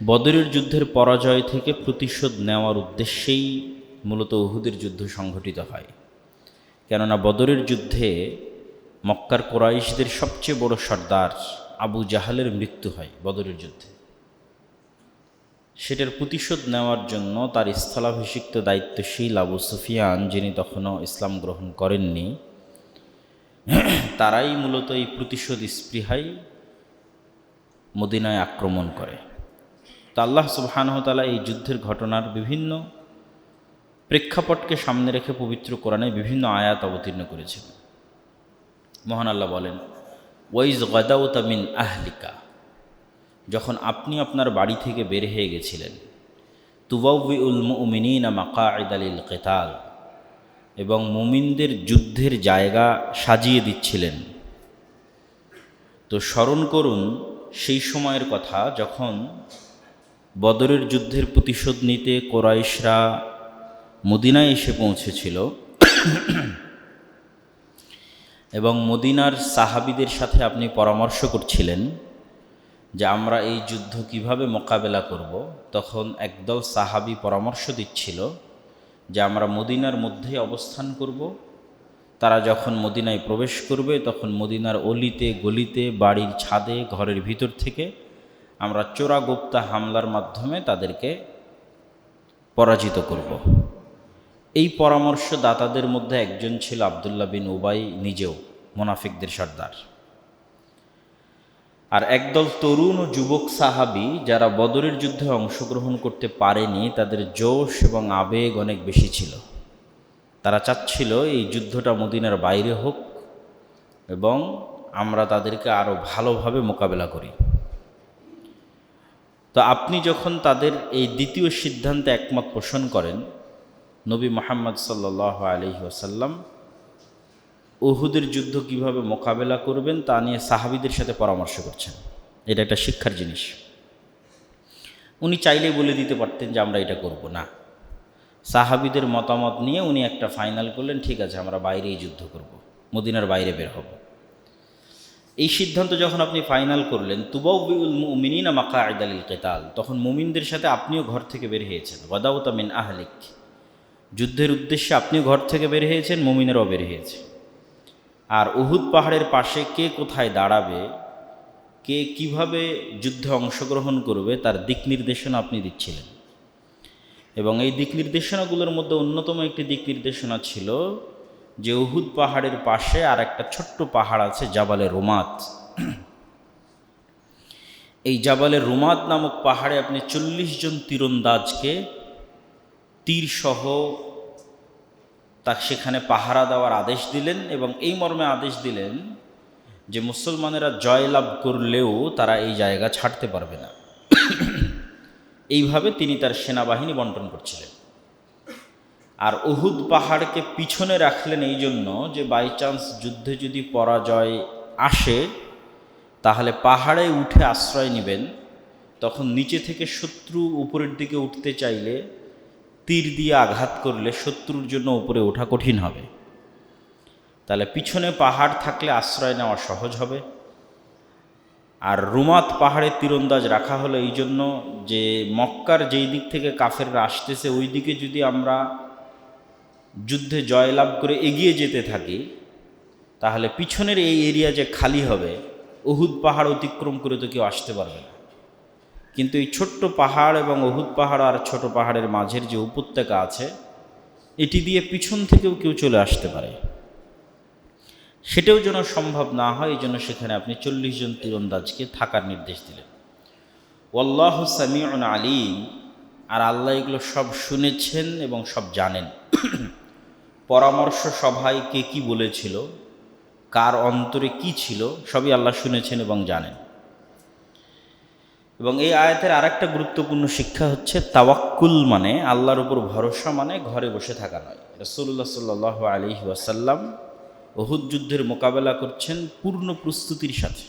বদরের যুদ্ধের পরাজয় থেকে প্রতিশোধ নেওয়ার উদ্দেশ্যেই মূলত উহুদের যুদ্ধ সংঘটিত হয়। কেননা বদরের যুদ্ধে মক্কার কোরাইশদের সবচেয়ে বড় সর্দার আবু জাহালের মৃত্যু হয় বদরের যুদ্ধে। সেটার প্রতিশোধ নেওয়ার জন্য তার স্থলাভিষিক্ত দায়িত্বশীল আবু সুফিয়ান, যিনি তখনও ইসলাম গ্রহণ করেননি, তারাই মূলত এই প্রতিশোধ স্পৃহায় মদিনায় আক্রমণ করে। তো আল্লাহ সুবহানাহু ওয়া তাআলা এই যুদ্ধের ঘটনার বিভিন্ন প্রেক্ষাপটকে সামনে রেখে পবিত্র কোরআনে বিভিন্ন আয়াত অবতীর্ণ করেছেন। মহান আল্লাহ বলেন, ওয়াইজ গাদাউতা মিন আহলিকা, যখন আপনি আপনার বাড়ি থেকে বের হয়ে গেছিলেন, তুবাউউল মুমিনিনা মাকাঈদা লিল কিতাল, এবং মুমিনদের যুদ্ধের জায়গা সাজিয়ে দিচ্ছিলেন। তো স্মরণ করুন সেই সময়ের কথা, যখন বদরের যুদ্ধের প্রতিশোধ নিতে কোরাইশরা মদিনায় এসে পৌঁছেছিল এবং মদিনার সাহাবীদের সাথে আপনি পরামর্শ করছিলেন যে আমরা এই যুদ্ধ কিভাবে মোকাবেলা করব। তখন একদল সাহাবী পরামর্শ দিচ্ছিল যে আমরা মদিনার মধ্যেই অবস্থান করব। তারা যখন মদিনায় প্রবেশ করবে তখন মদিনার অলিতে গলিতে, বাড়ির ছাদে, ঘরের ভিতর থেকে আমরা চোরাগোপ্তা হামলার মাধ্যমে তাদেরকে পরাজিত করব। এই পরামর্শদাতাদের মধ্যে একজন ছিল আবদুল্লাহ বিন উবাই, নিজেও মুনাফিকদের সর্দার। আর একদল তরুণ ও যুবক সাহাবী যারা বদরের যুদ্ধে অংশগ্রহণ করতে পারেনি, তাদের জোশ এবং আবেগ অনেক বেশি ছিল। তারা চাচ্ছিল এই যুদ্ধটা মদিনার বাইরে হোক এবং আমরা তাদেরকে আরও ভালোভাবে মোকাবেলা করি। তো আপনি যখন তাদের এই দ্বিতীয় সিদ্ধান্তে একমত পোষণ করেন, নবী মুহাম্মদ সাল্লাল্লাহু আলাইহি ওয়াসাল্লাম উহুদের যুদ্ধ কিভাবে মোকাবেলা করবেন তা নিয়ে সাহাবীদের সাথে পরামর্শ করছেন। এটা একটা শিক্ষার জিনিস। উনি চাইলেই বলে দিতে পারতেন যে আমরা এটা করব না। সাহাবীদের মতামত নিয়ে উনি একটা ফাইনাল করলেন, ঠিক আছে আমরা বাইরেই যুদ্ধ করব, মদিনার বাইরে বের হব। এই সিদ্ধান্ত যখন আপনি ফাইনাল করলেন, তুবাউউল মুমিনিনা মাকাঈদা লিল কিতাল, তখন মুমিনদের সাথে আপনিও ঘর থেকে বের হয়েছেন। গাদাউতা মিন আহলিক, যুদ্ধের উদ্দেশ্যে আপনিও ঘর থেকে বের হয়েছেন, মুমিনেরাও বের হয়েছে। আর উহুদ পাহাড়ের পাশে কে কোথায় দাঁড়াবে, কে কিভাবে যুদ্ধে অংশগ্রহণ করবে, তার দিক নির্দেশনা আপনি দিচ্ছিলেন। এবং এই দিক নির্দেশনাগুলোর মধ্যে অন্যতম একটি দিক নির্দেশনা ছিল যে উহুদ পাহাড়ের পাশে আর একটা ছোট্ট পাহাড় আছে, জাবালে রুমাত। এই জাবালে রুমাত নামক পাহাড়ে আপনি 40 জন তীরন্দাজকে তীরসহ তাকে সেখানে পাহারা দেওয়ার আদেশ দিলেন এবং এই মর্মে আদেশ দিলেন যে মুসলমানেরা জয়লাভ করলেও তারা এই জায়গা ছাড়তে পারবে না। এইভাবে তিনি তার সেনাবাহিনী বন্টন করছিলেন। আর উহুদ পাহাড়কে পিছনে রাখলেন এই জন্য যে বাই চান্স যুদ্ধে যদি পরাজয় আসে তাহলে পাহাড়ে উঠে আশ্রয় নেবেন, তখন নিচে থেকে শত্রু উপরের দিকে উঠতে চাইলে তীর দিয়ে আঘাত করলে শত্রুর জন্য উপরে ওঠা কঠিন হবে। তাহলে পিছনে পাহাড় থাকলে আশ্রয় নেওয়া সহজ হবে। আর রুমাত পাহাড়ে তীরন্দাজ রাখা হলো এই জন্য যে মক্কার যেই দিক থেকে কাফেররা আসতেছে ওই দিকে যদি আমরা যুদ্ধে জয়লাভ করে এগিয়ে যেতে থাকি তাহলে পিছনের এই এরিয়া যে খালি হবে, উহুদ পাহাড় অতিক্রম করে তো কেউ আসতে পারবে না। কিন্তু এই ছোট্ট পাহাড় এবং উহুদ পাহাড় আর ছোট পাহাড়ের মাঝের যে উপত্যকা আছে, এটি দিয়ে পিছন থেকেও কেউ চলে আসতে পারে। সেটাও যেন সম্ভব না হয়, এই জন্য সেখানে আপনি 40 জন তীরন্দাজকে থাকার নির্দেশ দিলেন। ওয়াল্লাহু সামিউন আলিম, আর আল্লাহ এগুলো সব শুনেছেন এবং সব জানেন। পরামর্শ সভায় কে কি বলেছিল, কার অন্তরে কি ছিল, সবই আল্লাহ শুনেছেন এবং জানেন। এবং এই আয়াতের আরেকটা গুরুত্বপূর্ণ শিক্ষা হচ্ছে তাওয়াক্কুল মানে আল্লাহর উপর ভরসা, মানে ঘরে বসে থাকা নয়। রাসূলুল্লাহ সাল্লাল্লাহু আলাইহি ওয়াসাল্লাম উহুদ যুদ্ধের মোকাবেলা করছেন পূর্ণ প্রস্তুতির সাথে।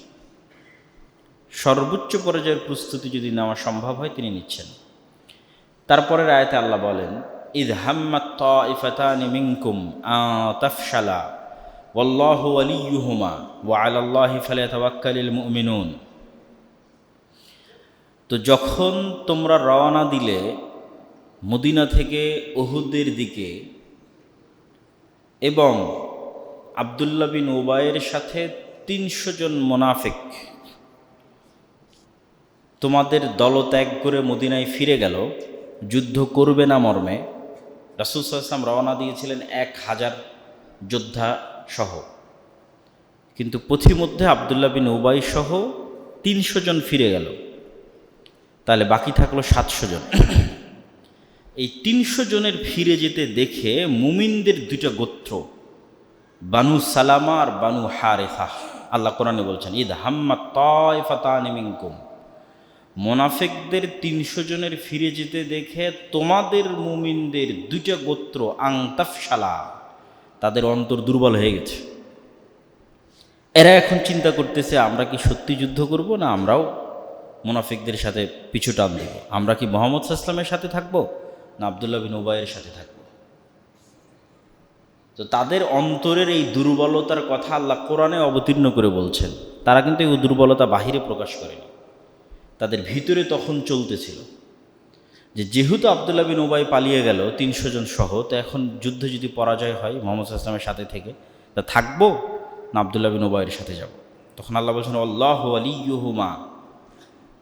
সর্বোচ্চ পর্যায়ের প্রস্তুতি যদি নেওয়া সম্ভব হয় তিনি নিচ্ছেন। তারপরের আয়াতে আল্লাহ বলেন, ইয হাম্মাত তাইফাতানি মিনকুম আন তাফশালা ওয়াল্লাহু ওয়ালিয়্যুহুমা ওয়া আলাল্লাহি ফালিয়াতাওয়াক্কালিল মুমিনুন। তো যখন তোমরা রওনা দিলে মদিনা থেকে উহুদের দিকে এবং আবদুল্লাহ বিন উবাইয়ের সাথে ৩০০ জন মুনাফিক তোমাদের দলত্যাগ করে মদিনায় ফিরে গেল যুদ্ধ করবে না মর্মে, রাসূল সাল্লাল্লাহু আলাইহি ওয়াসাল্লাম রওনা দিয়েছিলেন ১,০০০ যোদ্ধা সহ, কিন্তু পথিমধ্যে আবদুল্লাহ বিন উবাই সহ ৩০০ জন ফিরে গেল, তাহলে বাকি থাকলো ৭০০ জন। এই ৩০০ জনের ফিরে যেতে দেখে মুমিনদের দুইটা গোত্র বানু সালামা আর বানু হারেসা, আল্লাহ কোরআনে বলছেন ইদ হাম্মাত তায়ফাতানি মিনকুম, মুনাফিকদের ৩০০ জনের ফিরে যেতে দেখে তোমাদের মুমিনদের দুইটা গোত্র আংতাফশালা, তাদের অন্তর দুর্বল হয়ে গেছে। এরা এখন চিন্তা করতেছে আমরা কি সত্যি যুদ্ধ করব না আমরাও মুনাফিকদের সাথে পিছু টান দেব, আমরা কি মুহাম্মদ সাল্লাল্লাহু আলাইহি ওয়াসাল্লামের সাথে থাকবো না আবদুল্লাহ বিন উবাইয়ের সাথে থাকবো। তো তাদের অন্তরের এই দুর্বলতার কথা আল্লাহ কোরআনে অবতীর্ণ করে বলছেন। তারা কিন্তু এই দুর্বলতা বাহিরে প্রকাশ করেনি, তাদের ভিতরে তখন চলতেছিল যে যেহেতু আবদুল্লাহ বিন উবাই পালিয়ে গেল ৩০০ জন সহ, তো এখন যুদ্ধ যদি পরাজয় হয় মুহাম্মদ সাল্লাল্লাহু আলাইহি ওয়াসাল্লামের সাথে থেকে তা থাকবো না আবদুল্লাহ বিন উবাইয়ের সাথে যাব। তখন আল্লাহ বলছেন আল্লাহু ওয়ালিয়ুহুমা,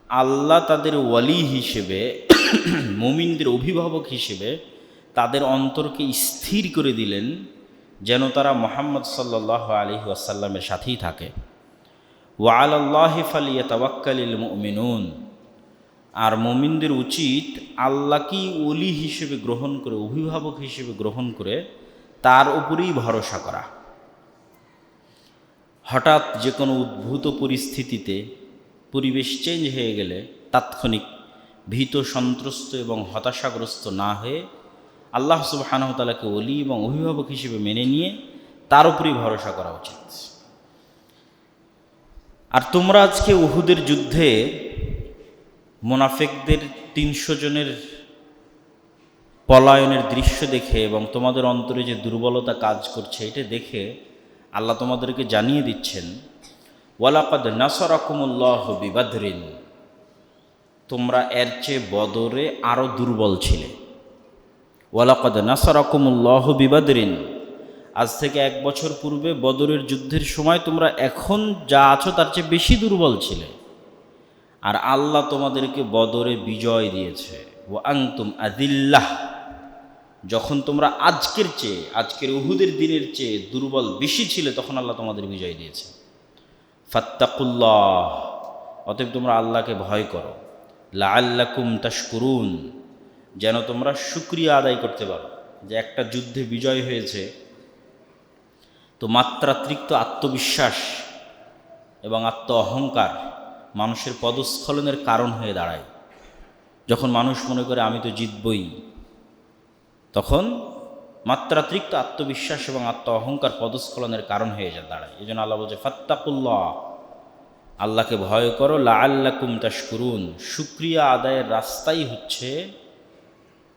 আল্লাহ তাদের ওয়ালি হিসেবে মুমিনদের অভিভাবক হিসেবে তাদের অন্তরকে স্থির করে দিলেন যেন তারা মুহাম্মদ সাল্লাল্লাহু আলাইহি ওয়াসাল্লামের সাথেই থাকে। ওয়া আলাল্লাহি ফালিয়াতাওয়াক্কালিল মুমিনুন, আর মুমিনদের উচিত আল্লাহকেই ওলি হিসেবে গ্রহণ করে, অভিভাবক হিসেবে গ্রহণ করে তার উপরেই ভরসা করা। হঠাৎ যে কোনো উদ্ভূত পরিস্থিতিতে পরিবেশ চেঞ্জ হয়ে গেলে তাৎক্ষণিক ভীত সন্ত্রস্ত এবং হতাশাগ্রস্ত না হয়ে আল্লাহ সুবহানাহু ওয়া তাআলাকে ওলি এবং অভিভাবক হিসেবে মেনে নিয়ে তার উপরেই ভরসা করা উচিত। আর তোমরা আজকে উহুদের যুদ্ধে মুনাফিকদের ৩০০ জনের পলায়নের দৃশ্য দেখে এবং তোমাদের অন্তরে যে দুর্বলতা কাজ করছে এটা দেখে আল্লাহ তোমাদেরকে জানিয়ে দিচ্ছেন ওয়ালাকাদ নাসারাকুমুল্লাহু বিবাদরিন, তোমরা এর চেয়ে বদরে আরও দুর্বল ছিলে। ওয়ালাকাদ নাসারাকুমুল্লাহু বিবাদরিন, আজ থেকে ১ বছর পূর্বে বদরের যুদ্ধের সময় তোমরা এখন যা আছো তার চেয়ে বেশি দুর্বল ছিলে, আর আল্লাহ তোমাদেরকে বদরে বিজয় দিয়েছে। ওয়া আনতুম আযিল্লাহ, যখন তোমরা আজকের উহুদের দিনের চেয়ে দুর্বল বেশি ছিলে তখন আল্লাহ তোমাদের বিজয় দিয়েছে। ফাত্তাকুল্লাহ, অতএব তোমরা আল্লাহকে ভয় করো। লাআল্লাকুম তাশকুরুন, যেন তোমরা শুকরিয়া আদায় করতে পারো যে একটা যুদ্ধে বিজয় হয়েছে। তো মাত্রাতিরিক্ত আত্মবিশ্বাস এবং আত্ম অহংকার মানুষের পদস্খলনের কারণ হয়ে দাঁড়ায়। যখন মানুষ মনে করে আমি তো জিতবই, তখন মাত্রাতিরিক্ত আত্মবিশ্বাস এবং আত্ম অহংকার পদস্খলনের কারণ হয়ে দাঁড়ায়। এই জন্য আল্লাহ বলছে ফাত্তাকুল্লাহ, আল্লাহকে ভয় করো। লাআল্লাকুম তাশকুরুন, শুকরিয়া আদায়ের রাস্তাই হচ্ছে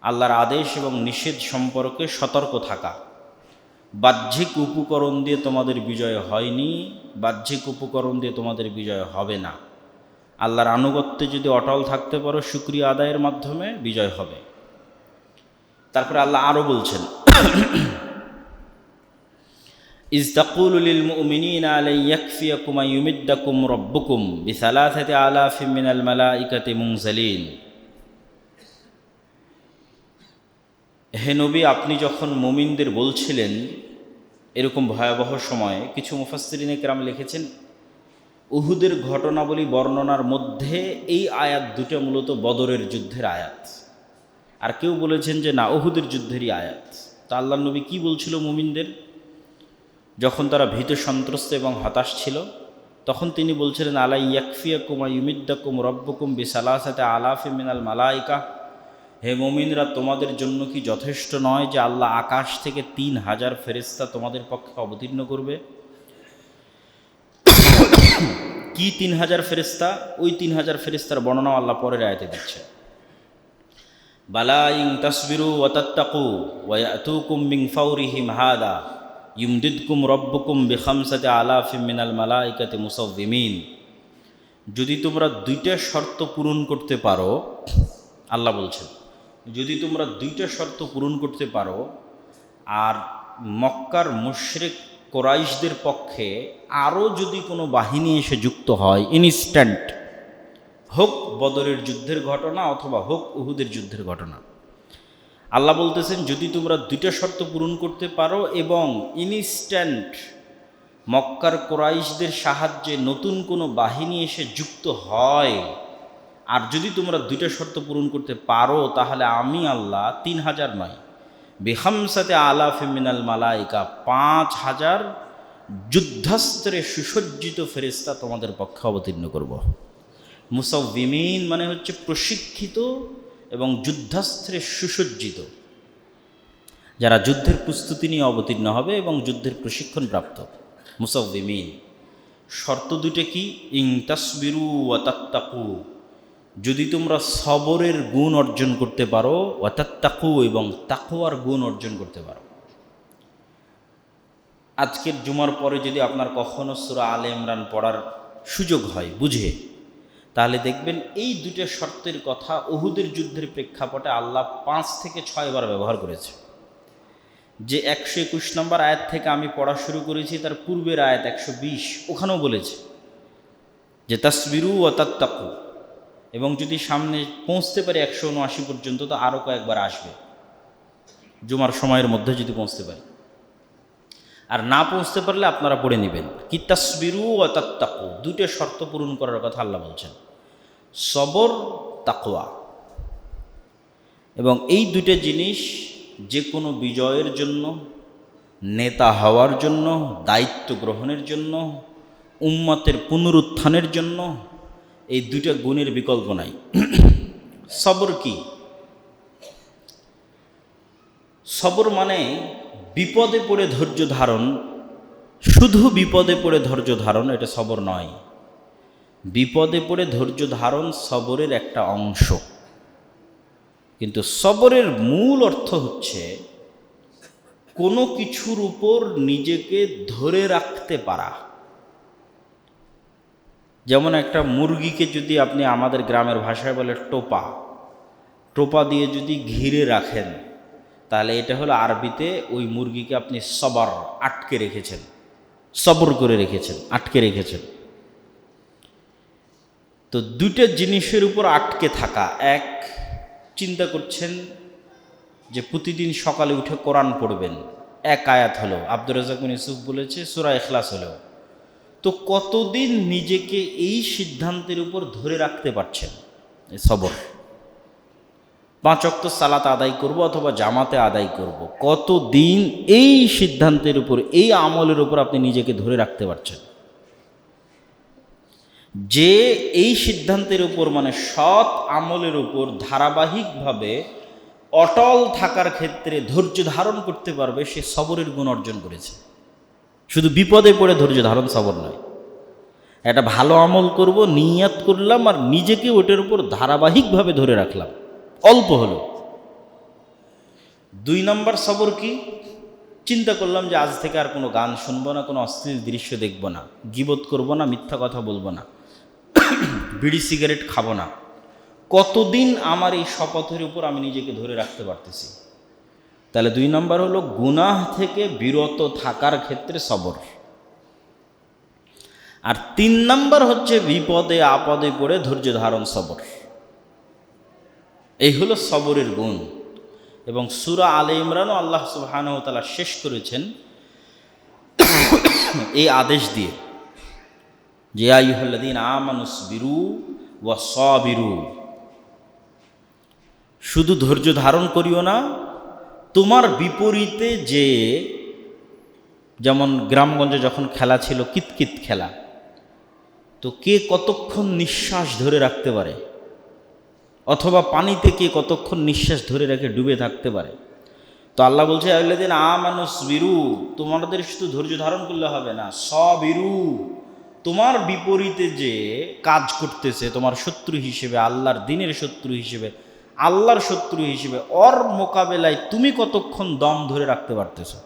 আল্লাহর আদেশ এবং নিষেধ সম্পর্কে সতর্ক থাকা। বাহ্যিক উপকরণ দিয়ে তোমাদের বিজয় হয়নি, বাহ্যিক উপকরণ দিয়ে তোমাদের বিজয় হবে না। আল্লাহর আনুগত্যে যদি অটল থাকতে পারো শুকরিয়া আদায়ের মাধ্যমে বিজয় হবে। তারপরে আল্লাহ আরও বলছেন ইজ তাকুলু লিল মুমিনিনা আলাই ইয়াকফিয়াকুম আইয়ুমিদ্দাকুম রাব্বুকুম বিসালাসাতি আলাফিম মিনাল মালাইকাতি মুনজালিন। হে নবী, আপনি যখন মুমিনদের বলছিলেন এরকম ভয়াবহ সময়ে, কিছু মুফাসসিরিনে কেরাম লিখেছেন উহুদের ঘটনাবলী বর্ণনার মধ্যে এই আয়াত দুটো মূলত বদরের যুদ্ধের আয়াত, আর কেউ বলেছেন যে না উহুদের যুদ্ধেরই আয়াত। তা আল্লাহর নবী কি বলছিল মুমিনদের যখন তারা ভীত সন্ত্রস্ত এবং হতাশ ছিল? তখন তিনি বলছিলেন আলাই ইয়াকফিয়াকুম আইয়ুমিদ্দাকুম রাব্বুকুম বিসালাসাতি আলাফিম মিনাল মালাইকা, হে মুমিনরা, তোমাদের জন্য কি যথেষ্ট নয় যে আল্লাহ আকাশ থেকে ৩,০০০ ফেরেশতা তোমাদের পক্ষে অবতীর্ণ করবে? কি ৩,০০০ ফেরেশতা? ওই ৩,০০০ ফেরেশতার বর্ণনা আল্লাহ পরের আয়াতে দিচ্ছে। বালা ইন তাসবিরু ওয়া তাত্তাকু ওয়া ইয়াতুকুম মিন ফাওরিহিম হাদা ইউমদিদকুম রাব্বুকুম বিখামসাতি আলাফিম মিনাল মালাইকাতি মুসাওবিমিন। যদি তোমরা দুইটা শর্ত পূরণ করতে পারো, আল্লাহ বলছেন যদি তোমরা দুইটা শর্ত পূরণ করতে পারো আর মক্কার মুশরিক কোরাইশদের পক্ষে আরও যদি কোনো বাহিনী এসে যুক্ত হয়, ইনস্ট্যান্ট, হোক বদরের যুদ্ধের ঘটনা অথবা হোক উহুদের যুদ্ধের ঘটনা, আল্লাহ বলতেছেন যদি তোমরা দুইটা শর্ত পূরণ করতে পারো এবং ইনস্ট্যান্ট মক্কার কোরাইশদের সাহায্যে নতুন কোনো বাহিনী এসে যুক্ত হয়, আর যদি তোমরা দুইটা শর্ত পূরণ করতে পারো, তাহলে আমি আল্লাহ 3000 নয়, বিখামসাতে আলাফে মিনাল মালাইকা 5000 যুদ্ধাস্ত্রে সুসজ্জিত ফেরেশতা তোমাদের পক্ষে অবতীর্ণ করব। মুসাউবিমিন মানে হচ্ছে প্রশিক্ষিত এবং যুদ্ধাস্ত্রে সুসজ্জিত, যারা যুদ্ধের প্রস্তুতি নিয়ে অবতীর্ণ হবে এবং যুদ্ধের প্রশিক্ষণ প্রাপ্ত মুসাউবিমিন। শর্ত দুটো কি? ইং তাসবিরু ওয়া তাত্তাকু, যদি তোমরা সবরের গুণ অর্জন করতে পারো, ওয়া তাত্তাকু এবং তাকওয়ার গুণ অর্জন করতে পারো। আজকের জুমার পরে যদি আপনার কখনো সূরা আলে ইমরান পড়ার সুযোগ হয় বুঝে, তাহলে দেখবেন এই দুটো শর্তের কথা উহুদের যুদ্ধের প্রেক্ষাপটে আল্লাহ 5 থেকে 6 বার ব্যবহার করেছে। যে 121 নম্বর আয়াত থেকে আমি পড়া শুরু করেছি তার পূর্বের আয়াত 120, ওখানেও বলেছে যে তাসবিরু ওয়া তাত্তাকু, এবং যদি সামনে পৌঁছতে পারি 179 পর্যন্ত তো আরও কয়েকবার আসবে জুমার সময়ের মধ্যে যদি পৌঁছতে পারি। আর না পৌঁছতে পারলে আপনারা পড়ে নেবেন কি তাসবিরু ওয়া তাত্তাকু, দুটো শর্ত পূরণ করার কথা আল্লাহ বলছেন, সবর, তাকওয়া। এবং এই দুটো জিনিস যে কোনো বিজয়ের জন্য, নেতা হওয়ার জন্য, দায়িত্ব গ্রহণের জন্য, উম্মতের পুনরুত্থানের জন্য এই দুটো গুণের বিকল্প নাই। সবর কি? সবর মানে বিপদে পড়ে ধৈর্য ধারণ, শুধু বিপদে পড়ে ধৈর্য ধারণ এটা সবর নয়। বিপদে পড়ে ধৈর্য ধারণ সবরের একটা অংশ, কিন্তু সবরের মূল অর্থ হচ্ছে কোনো কিছুর উপর নিজেকে ধরে রাখতে পারা। যেমন একটা মুরগিকে যদি আপনি আমাদের গ্রামের ভাষায় বলে টোপা, টোপা দিয়ে যদি ঘিরে রাখেন, তাহলে এটা হলো আরবিতে ওই মুরগিকে আপনি সবর, আটকে রেখেছেন, সবর করে রেখেছেন, আটকে রেখেছেন। তো দুটো জিনিসের উপর আটকে থাকা, এক, চিন্তা করছেন যে প্রতিদিন সকালে উঠে কোরআন পড়বেন, এক আয়াত হলো, আব্দুর রাজ্জাক বিন ইউসুফ বলেছে সূরা ইখলাস হলো, তো কতদিন নিজেকে এই সিদ্ধান্তের উপর ধরে রাখতে পারছেন? এই সবর। 5 ওয়াক্ত সালাত আদায় করব অথবা জামাতে আদায় করব, কতদিন এই সিদ্ধান্তের উপর, এই আমলের উপর আপনি নিজেকে ধরে রাখতে পারছেন? যে এই সিদ্ধান্তের উপর মানে সৎ আমলের উপর ধারাবাহিকভাবে অটল থাকার ক্ষেত্রে ধৈর্য ধারণ করতে পারবে, সে সবরের গুণ অর্জন করেছে। শুধু বিপদে পড়ে ধৈর্য ধারণ সবর নয়, একটা ভালো আমল করব, নিয়াত করলাম আর নিজেকে ওটার উপর ধারাবাহিকভাবে ধরে রাখলাম, অল্প হলো। 2 নম্বর সবর কি? চিন্তা করলাম যে আজ থেকে আর কোনো গান শুনবো না, কোনো অশ্লীল দৃশ্য দেখব না, গীবত করব না, মিথ্যা কথা বলবো না, বিড়ি সিগারেট খাবো না। কতদিন আমার এই শপথের উপর আমি নিজেকে ধরে রাখতে পারতেছি? তাহলে 2 নম্বর হলো গুনাহ থেকে বিরত থাকার ক্ষেত্রে সবর। আর 3 নম্বর হচ্ছে বিপদে আপদে পড়ে ধৈর্য ধারণ, সবর। এই হলো সবরের গুণ। এবং সূরা আলে ইমরানও আল্লাহ সুবহানাহু ওয়া তাআলা শেষ করেছেন এই আদেশ দিয়ে যে ইয়া আইয়ুহাল্লাযীনা আমানুসবিরু ওয়া সাবিরু, শুধু ধৈর্য ধারণ করিও না, তোমার বিপরীতে যে, যেমন গ্রামগঞ্জে যখন খেলা ছিল কিতকিত খেলা, তো কে কতক্ষণ নিঃশ্বাস ধরে রাখতে পারে, অথবা পানিতে কে কতক্ষণ নিঃশ্বাস ধরে রেখে ডুবে থাকতে পারে। তো আল্লাহ বলছে আল্লাযীনা আমানুসবিরু, তোমাদের শুধু ধৈর্য ধারণ করলে হবে না, সাবিরু, তোমার বিপরীতে যে কাজ করতেছে তোমার শত্রু হিসেবে, আল্লাহর দ্বীনের শত্রু হিসেবে, আল্লাহর শত্রু হিসেবে, ওর মোকাবেলায় তুমি কতক্ষণ দম ধরে রাখতে পারতেছো।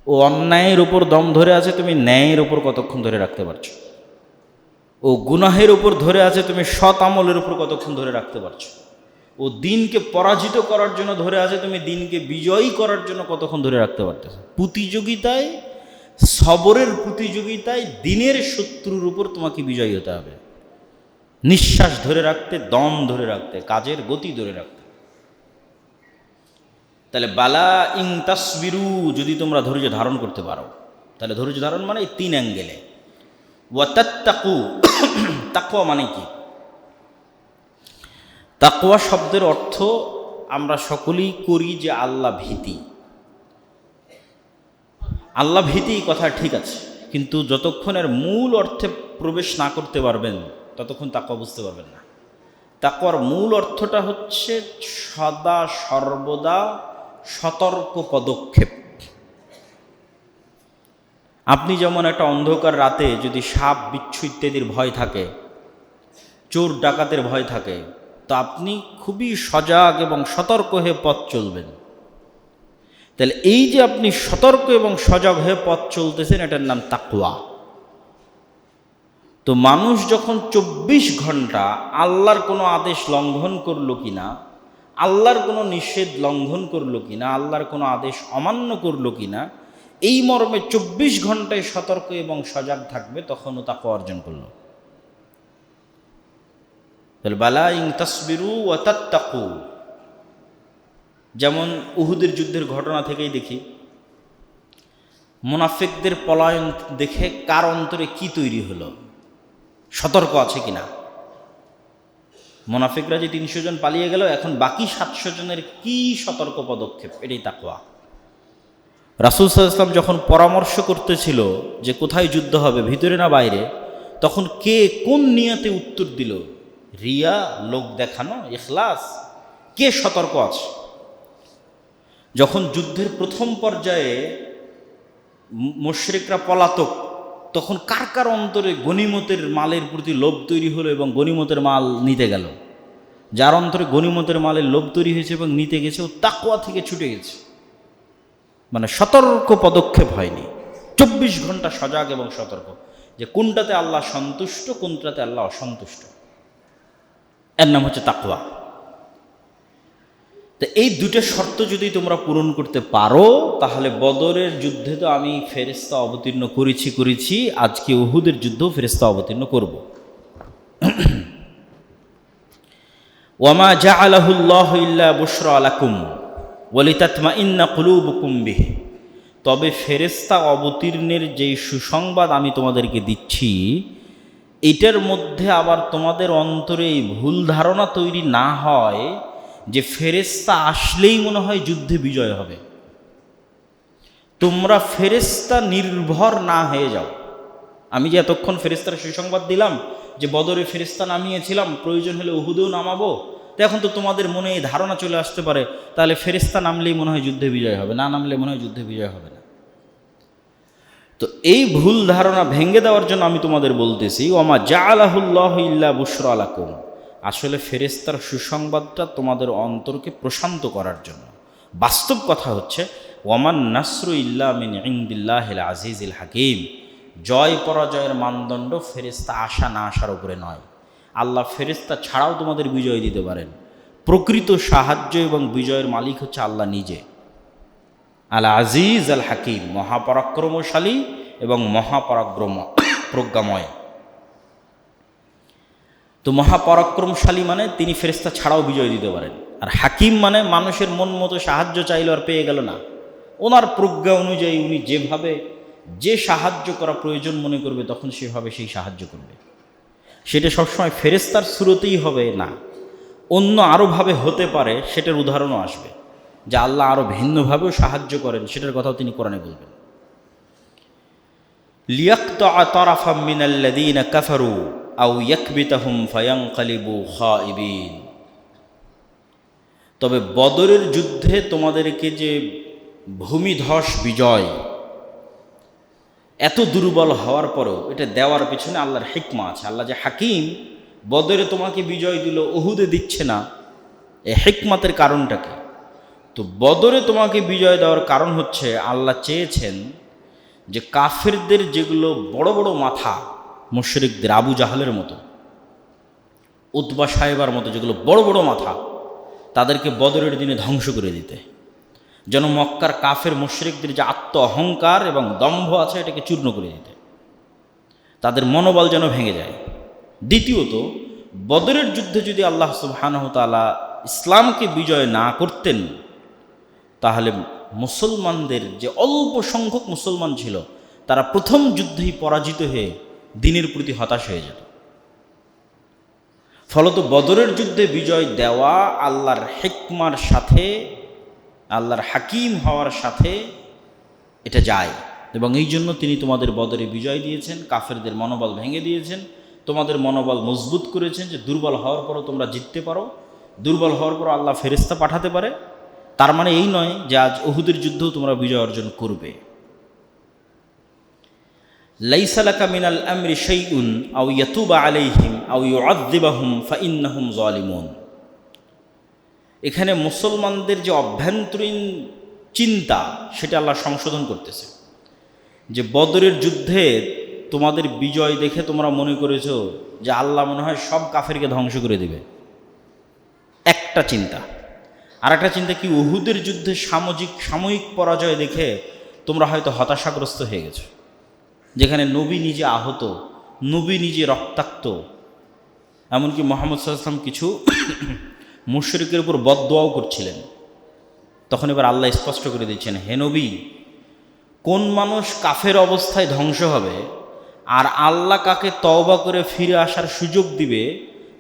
ও অন্যায়ের উপর দম ধরে আছে, তুমি ন্যায়ের উপর কতক্ষণ ধরে রাখতে পারছো। ও গুনাহের উপর ধরে আছে, তুমি সৎ আমলের উপর কতক্ষণ ধরে রাখতে পারছো। ও দিনকে পরাজিত করার জন্য ধরে আছে, তুমি দিনকে বিজয়ী করার জন্য কতক্ষণ ধরে রাখতে পারতেছো। প্রতিযোগিতায়, সবরের প্রতিযোগিতায় দিনের শত্রুর উপর তোমাকে বিজয়ী হতে হবে। নিঃশ্বাস ধরে রাখতে, দম ধরে রাখতে, কাজের গতি ধরে রাখতে। তাহলে বালা ইং তাসবিরু, যদি তোমরা ধৈর্য ধারণ করতে পারো, তাহলে ধৈর্য ধারণ মানে এই 3 অ্যাঙ্গেলে। ওয়াতাত্তাকু, তাকওয়া মানে কি? তাকওয়া শব্দের অর্থ আমরা সকলেই করি যে আল্লাহ ভীতি। আল্লাহ ভীতি কথা ঠিক আছে, কিন্তু যতক্ষণ এর মূল অর্থে প্রবেশ না করতে পারবেন ততক্ষণ তাকওয়া বুঝতে পারবেন না। তাকওয়ার মূল অর্থটা হচ্ছে সদা সর্বদা সতর্ক পদক্ষেপ। আপনি যেমন একটা অন্ধকার রাতে যদি সাপ, বিচ্ছু ইত্যাদির ভয় থাকে, চোর ডাকাতের ভয় থাকে, তো আপনি খুবই সজাগ এবং সতর্ক হয়ে পথ চলবেন। তাহলে এই যে আপনি সতর্ক এবং সজাগ হয়ে পথ চলতেছেন, এটার নাম তাকওয়া। তো মানুষ যখন 24 ঘন্টা আল্লাহর কোনো আদেশ লঙ্ঘন করলো কিনা, আল্লাহর কোনো নিষেধ লঙ্ঘন করলো কিনা, আল্লাহর কোনো আদেশ অমান্য করলো কিনা, এই মর্মে 24 ঘন্টায় সতর্ক এবং সজাগ থাকবে, তখনও তাকওয়া অর্জন করলো। তাহলে বালা ইং তাসবিরু ওয়া তাত্তাকু। যেমন উহুদের যুদ্ধের ঘটনা থেকেই দেখি, মুনাফিকদের পলায়ন দেখে কার অন্তরে কি তৈরি হলো, সতর্ক আছে কিনা। মুনাফিকরা যে 300 জন পালিয়ে গেল, এখন বাকি 700 জনের কি সতর্ক পদক্ষেপ, এটাই তাকওয়া। রাসূল সাল্লাল্লাহু আলাইহি ওয়াসাল্লাম যখন পরামর্শ করতেছিল যে কোথায় যুদ্ধ হবে, ভিতরে না বাইরে, তখন কে কোন নিয়তে উত্তর দিল? রিয়া, লোক দেখানো, ইখলাস, কে সতর্ক আছে? যখন যুদ্ধের প্রথম পর্যায়ে মুশরিকরা পলাতক, তখন কার কার অন্তরে গনিমতের মালের প্রতি লোভ তৈরি হলো এবং গনিমতের মাল নিতে গেল? যার অন্তরে গনিমতের মালের লোভ তৈরি হয়েছে এবং নিতে গেছে, ও তাকওয়া থেকে ছুটে গেছে, মানে সতর্ক পদক্ষেপ হয়নি। 24 ঘন্টা সজাগ এবং সতর্ক, যে কোনটাতে আল্লাহ সন্তুষ্ট, কোনটাতে আল্লাহ অসন্তুষ্ট, এর নাম হচ্ছে তাকওয়া। তো এই দুটো শর্ত যদি তোমরা পূরণ করতে পারো, তাহলে বদরের যুদ্ধে তো আমি ফেরেশতা অবতীর্ণ করেছি, আজকে উহুদের যুদ্ধেও ফেরেশতা অবতীর্ণ করব। ওয়ামা জাআলাহুল্লাহু ইল্লা বুশরা লাকুম ওয়া লিতাতমাইন্না কুলুবুকুম বিহি। তবে ফেরেশতা অবতীর্ণের যেই সুসংবাদ আমি তোমাদেরকে দিচ্ছি, এটার মধ্যে আবার তোমাদের অন্তরে এই ভুল ধারণা তৈরি না হয় যে ফেরেশতা আসলেই মনে হয় যুদ্ধে বিজয় হবে। তোমরা ফেরেশতা নির্ভর না হয়ে যাও। আমি যে এতক্ষণ ফেরেশতার সুসংবাদ দিলাম যে বদরে ফেরেশতা নামিয়েছিলাম, প্রয়োজন হলে উহুদেও নামাবো, তো এখন তো তোমাদের মনে এই ধারণা চলে আসতে পারে তাহলে ফেরেশতা নামলেই মনে হয় যুদ্ধে বিজয় হবে, না নামলে মনে হয় যুদ্ধে বিজয় হবে না। তো এই ভুল ধারণা ভেঙে দেওয়ার জন্য আমি তোমাদের বলতেছি, ওমা জাআলাহুল্লাহু ইল্লা বুশরা লাকুম। আসলে ফেরেশতার সুসংবাদটা তোমাদের অন্তরকে প্রশান্ত করার জন্য। বাস্তব কথা হচ্ছে, ওয়ামান নাসরু ইল্লা মিন ইনদিল্লাহিল আজিজিল হাকিম। জয় পরাজয়ের মানদণ্ড ফেরেশতা আসা না আসার উপরে নয়। আল্লাহ ফেরেশতা ছাড়াও তোমাদের বিজয় দিতে পারেন। প্রকৃত সাহায্য এবং বিজয়ের মালিক হচ্ছে আল্লাহ নিজে। আল আজিজ আল হাকিম, মহাপরাক্রমশালী এবং প্রজ্ঞাময়। তো মহাপরাক্রমশালী মানে তিনি ফেরেশতা ছাড়াও বিজয় দিতে পারেন, আর হাকিম মানে মানুষের মন মতো সাহায্য চাইল আর পেয়ে গেল না। ওনার প্রজ্ঞা অনুযায়ী উনি যেভাবে যে সাহায্য করা প্রয়োজন মনে করবে, তখন সেভাবে সেই সাহায্য করবে। সেটা সবসময় ফেরেশতার সুরতেই হবে না, অন্য আরোভাবে হতে পারে, সেটার উদাহরণও আসবে যে আল্লাহ আরও ভিন্নভাবেও সাহায্য করেন, সেটার কথাও তিনি কোরআনে বলবেন। লিয়াকতা তারাফাম মিনাল্লাযীনা কাফারু আও ইয়াকবিতাহুম ফায়ানকালিবু খাইবিন। তবে বদরের যুদ্ধে তোমাদেরকে যে ভূমিধস বিজয়, এত দুর্বল হওয়ার পরেও এটা দেওয়ার পিছনে আল্লাহর হিকমা আছে। আল্লাহ যে হাকিম, বদরে তোমাকে বিজয় দিল, উহুদে দিচ্ছে না, এই হিকমতের কারণটা কি? তো বদরে তোমাকে বিজয় দেওয়ার কারণ হচ্ছে আল্লাহ চেয়েছেন যে কাফেরদের যেগুলো বড় বড় মাথা, মুশরিকদের, আবু জাহালের মতো, উতবা সাহেবার মতো, যেগুলো বড় বড় মাথা, তাদেরকে বদরের দিনে ধ্বংস করে দিতে, যেন মক্কার কাফের মুশরিকদের যে আত্ম অহংকার এবং দম্ভ আছে এটাকে চূর্ণ করে দিতে, তাদের মনোবল যেন ভেঙে যায়। দ্বিতীয়ত, বদরের যুদ্ধে যদি আল্লাহ সুবহানাহু ওয়া তাআলা ইসলামকে বিজয় না করতেন, তাহলে মুসলমানদের যে অল্প সংখ্যক মুসলমান ছিল, তারা প্রথম যুদ্ধেই পরাজিত হয়ে দ্বীনের প্রতি হতাশ হয়ে যেত। ফলত বদরের যুদ্ধে বিজয় দেওয়া আল্লাহর হিকমার সাথে, আল্লাহর হাকিম হওয়ার সাথে এটা যায়, এবং এই জন্য তিনি তোমাদের বদরে বিজয় দিয়েছেন, কাফেরদের মনোবল ভেঙে দিয়েছেন, তোমাদের মনোবল মজবুত করেছেন যে দুর্বল হওয়ার পরও তোমরা জিততে পারো, দুর্বল হওয়ার পরও আল্লাহ ফেরেশতা পাঠাতে পারে। তার মানে এই নয় যে আজ উহুদের যুদ্ধেও তোমরা বিজয় অর্জন করবে। লাইসা লাকা মিনাল আমরি শাইউন আও ইয়াতুবা আলাইহিম আও ইউআযযিবাহুম ফাইন্নাহুম যালিমুন। এখানে মুসলমানদের যে অভ্যন্তরীণ চিন্তা সেটা আল্লাহ সংশোধন করতেছে, যে বদরের যুদ্ধে তোমাদের বিজয় দেখে তোমরা মনে করেছো যে আল্লাহ মনে হয় সব কাফেরকে ধ্বংস করে দেবে, একটা চিন্তা। আর একটা চিন্তা কি, উহুদের যুদ্ধে সাময়িক পরাজয় দেখে তোমরা হয়তো হতাশাগ্রস্ত হয়ে গেছো, যেখানে নবী নিজে আহত, নবী নিজে রক্তাক্ত, এমনকি মুহাম্মদ সাল্লাল্লাহু আলাইহি ওয়াসাল্লাম কিছু মুশরিকের উপর বদদোয়াও করছিলেন। তখন এবার আল্লাহ স্পষ্ট করে দিচ্ছেন, হে নবী, কোন মানুষ কাফের অবস্থায় ধ্বংস হবে আর আল্লাহ কাকে তওবা করে ফিরে আসার সুযোগ দিবে,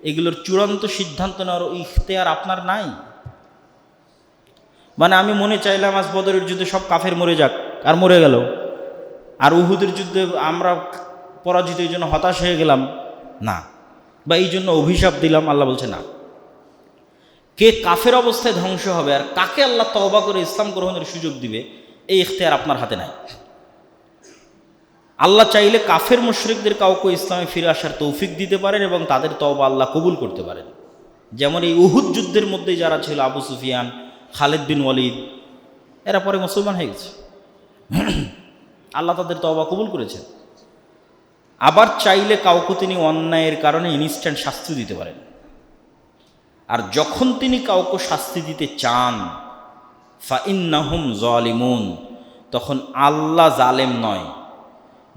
এগুলোর চূড়ান্ত সিদ্ধান্ত নেওয়ার ইখতিয়ার আপনার নাই। মানে আমি মনে চাইলাম আজ বদরের যুদ্ধে সব কাফের মরে যাক, আর মরে গেল, আর উহুদের যুদ্ধে আমরা পরাজিত, এই জন্য হতাশ হয়ে গেলাম না, বা এই জন্য অভিশাপ দিলাম, আল্লাহ বলছে না। কে কাফের অবস্থায় ধ্বংস হবে আর কাকে আল্লাহ তওবা করে ইসলাম গ্রহণের সুযোগ দিবে, এই ইখতিয়ার আপনার হাতে নাই। আল্লাহ চাইলে কাফের মুশরিকদের কাউকে ইসলামে ফিরে আসার তৌফিক দিতে পারেন এবং তাদের তওবা আল্লাহ কবুল করতে পারেন। যেমন এই উহুদ যুদ্ধের মধ্যে যারা ছিল, আবু সুফিয়ান, খালিদ বিন ওয়ালিদ, এরা পরে মুসলমান হয়ে গেছে, আল্লাহ তাদের তওবা কবুল করেছেন। আবার চাইলে কাউকে তিনি অন্যায়ের কারণে ইনস্ট্যান্ট শাস্তি দিতে পারেন। আর যখন তিনি কাউকে শাস্তি দিতে চান, ফাইন্নাহুম যালিমুন, তখন আল্লাহ জালেম নয়,